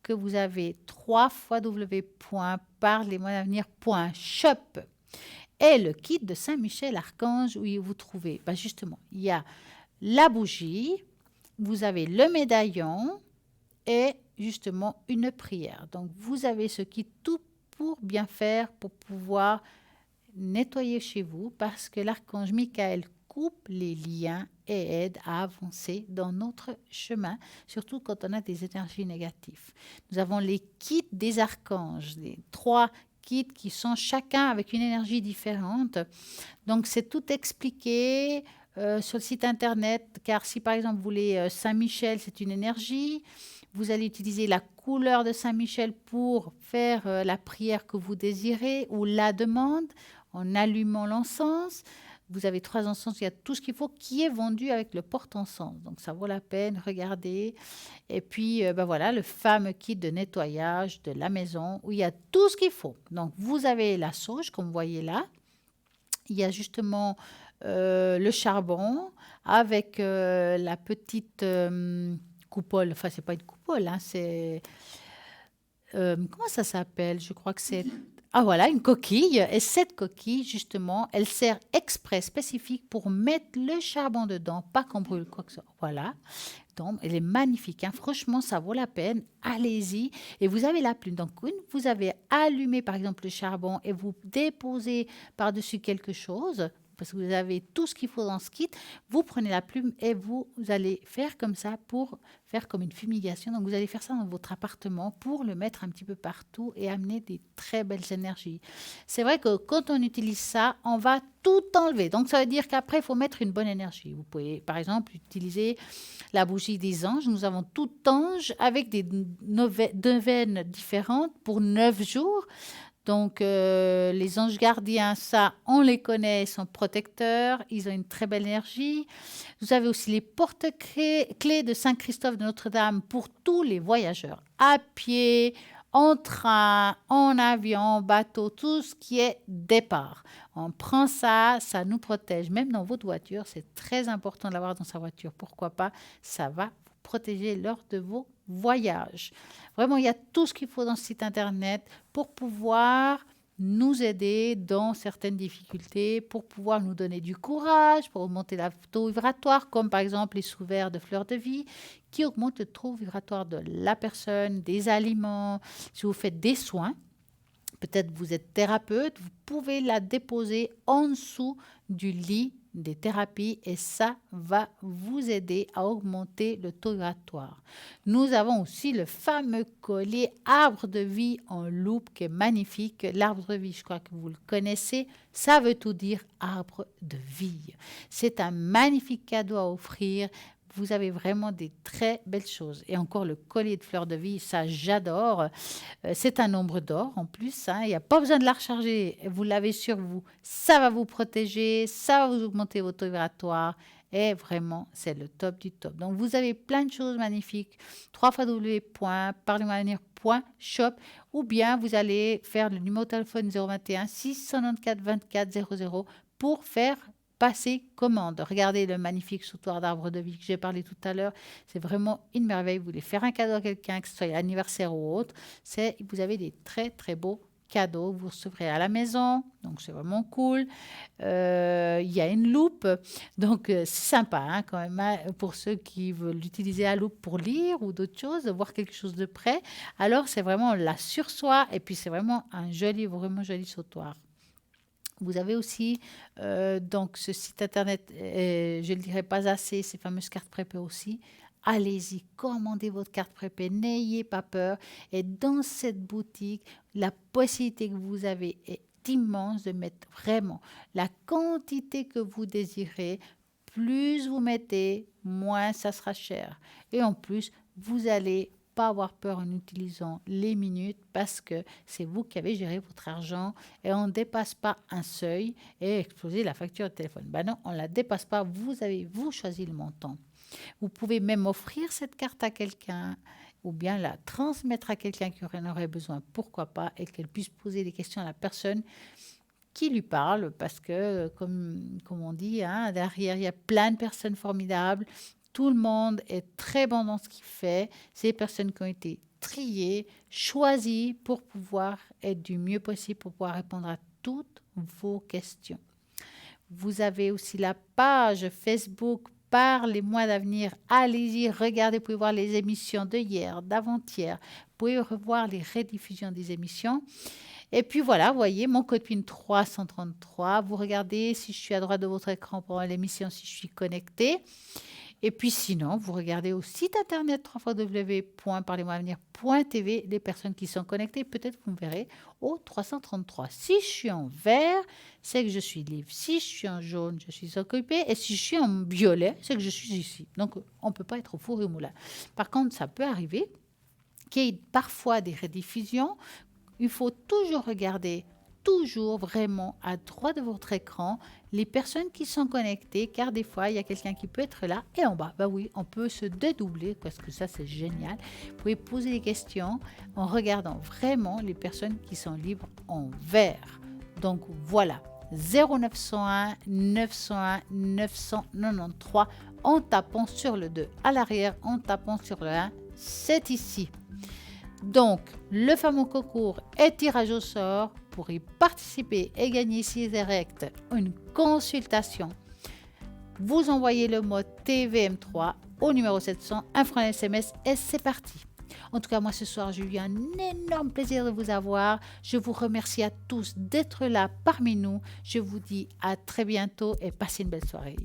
que vous avez www.parlez-moi-d'avenir.shop. Et le kit de Saint-Michel-Archange où vous trouvez, justement, il y a la bougie, vous avez le médaillon et justement une prière. Donc, vous avez ce kit tout pour bien faire, pour pouvoir nettoyer chez vous parce que l'archange Michael coupe les liens et aide à avancer dans notre chemin, surtout quand on a des énergies négatives. Nous avons les kits des archanges, les 3 kits qui sont chacun avec une énergie différente. Donc, c'est tout expliqué sur le site internet, car si par exemple vous voulez Saint-Michel, c'est une énergie. Vous allez utiliser la couleur de Saint-Michel pour faire la prière que vous désirez ou la demande en allumant l'encens. Vous avez 3 encens, il y a tout ce qu'il faut qui est vendu avec le porte-encens. Donc, ça vaut la peine, regardez. Et puis, voilà, le fameux kit de nettoyage de la maison où il y a tout ce qu'il faut. Donc, vous avez la sauge, comme vous voyez là. Il y a justement le charbon avec la petite coupole. Enfin, c'est pas une coupole, hein, c'est... comment ça s'appelle? Je crois que c'est... Ah voilà, une coquille. Et cette coquille, justement, elle sert exprès, spécifique pour mettre le charbon dedans, pas qu'on brûle quoi que ce soit. Voilà. Donc, elle est magnifique. Hein. Franchement, ça vaut la peine. Allez-y. Et vous avez la plume. Donc, une, vous avez allumé, par exemple, le charbon et vous déposez par-dessus quelque chose, parce que vous avez tout ce qu'il faut dans ce kit, vous prenez la plume et vous allez faire comme ça pour faire comme une fumigation. Donc, vous allez faire ça dans votre appartement pour le mettre un petit peu partout et amener des très belles énergies. C'est vrai que quand on utilise ça, on va tout enlever. Donc, ça veut dire qu'après, il faut mettre une bonne énergie. Vous pouvez, par exemple, utiliser la bougie des anges. Nous avons tout ange avec des neuvaines différentes pour 9 jours. Donc, les anges gardiens, ça, on les connaît, ils sont protecteurs, ils ont une très belle énergie. Vous avez aussi les porte-clés de Saint-Christophe de Notre-Dame pour tous les voyageurs, à pied, en train, en avion, en bateau, tout ce qui est départ. On prend ça, ça nous protège, même dans votre voiture, c'est très important de l'avoir dans sa voiture. Pourquoi pas? Ça va vous protéger lors de vos voyages. Vraiment, il y a tout ce qu'il faut dans ce site internet pour pouvoir nous aider dans certaines difficultés, pour pouvoir nous donner du courage, pour augmenter le taux vibratoire, comme par exemple les sous verts de fleurs de vie, qui augmentent le taux vibratoire de la personne, des aliments. Si vous faites des soins, peut-être vous êtes thérapeute, vous pouvez la déposer en dessous du lit des thérapies et ça va vous aider à augmenter le taux vibratoire. Nous avons aussi le fameux collier arbre de vie en loupe qui est magnifique. L'arbre de vie, je crois que vous le connaissez, ça veut tout dire arbre de vie. C'est un magnifique cadeau à offrir. Vous avez vraiment des très belles choses. Et encore le collier de fleurs de vie, ça j'adore. C'est un nombre d'or en plus. Hein. Il n'y a pas besoin de la recharger. Vous l'avez sur vous. Ça va vous protéger. Ça va vous augmenter votre taux vibratoire. Et vraiment, c'est le top du top. Donc, vous avez plein de choses magnifiques. www.parlemanavenir.shop ou bien vous allez faire le numéro de téléphone 021 694 24 00 pour faire passer commande. Regardez le magnifique sautoir d'arbre de vie que j'ai parlé tout à l'heure. C'est vraiment une merveille. Vous voulez faire un cadeau à quelqu'un, que ce soit anniversaire ou autre. Vous avez des très, très beaux cadeaux. Vous recevrez à la maison. Donc, c'est vraiment cool. Il y a une loupe. Donc, c'est sympa hein, quand même hein, pour ceux qui veulent utiliser la loupe pour lire ou d'autres choses, voir quelque chose de près. Alors, c'est vraiment la sursoir et puis c'est vraiment un vraiment joli sautoir. Vous avez aussi donc ce site internet, je ne le dirai pas assez, ces fameuses cartes prépées aussi. Allez-y, commandez votre carte prépée, n'ayez pas peur. Et dans cette boutique, la possibilité que vous avez est immense de mettre vraiment la quantité que vous désirez. Plus vous mettez, moins ça sera cher. Et en plus, vous allez pas avoir peur en utilisant les minutes parce que c'est vous qui avez géré votre argent et on ne dépasse pas un seuil et exploser la facture de téléphone. Ben non, on ne la dépasse pas. Vous avez choisi le montant. Vous pouvez même offrir cette carte à quelqu'un ou bien la transmettre à quelqu'un qui en aurait besoin, pourquoi pas, et qu'elle puisse poser des questions à la personne qui lui parle parce que, comme on dit, hein, derrière, il y a plein de personnes formidables. Tout le monde est très bon dans ce qu'il fait. C'est des personnes qui ont été triées, choisies pour pouvoir être du mieux possible, pour pouvoir répondre à toutes vos questions. Vous avez aussi la page Facebook Parlez-moi d'avenir. Allez-y, regardez, vous pouvez voir les émissions de hier, d'avant-hier. Vous pouvez revoir les rediffusions des émissions. Et puis voilà, vous voyez, mon code PIN 333. Vous regardez si je suis à droite de votre écran pendant l'émission, si je suis connectée. Et puis sinon, vous regardez au site internet www.parlez-moi-avenir.tv les personnes qui sont connectées. Peut-être que vous me verrez au 333. Si je suis en vert, c'est que je suis libre. Si je suis en jaune, je suis occupée. Et si je suis en violet, c'est que je suis ici. Donc, on ne peut pas être au four et au moulin. Par contre, ça peut arriver qu'il y ait parfois des rediffusions. Il faut toujours regarder vraiment à droite de votre écran les personnes qui sont connectées, car des fois il y a quelqu'un qui peut être là et en bas, bah oui, on peut se dédoubler parce que ça c'est génial. Vous pouvez poser des questions en regardant vraiment les personnes qui sont libres en vert. Donc voilà, 0901 901 993 en tapant sur le 2, à l'arrière en tapant sur le 1, c'est ici. Donc, le fameux concours et tirage au sort pour y participer et gagner ici direct une consultation. Vous envoyez le mot TVM3 au numéro 700, un franc SMS et c'est parti. En tout cas, moi ce soir, j'ai eu un énorme plaisir de vous avoir. Je vous remercie à tous d'être là parmi nous. Je vous dis à très bientôt et passez une belle soirée.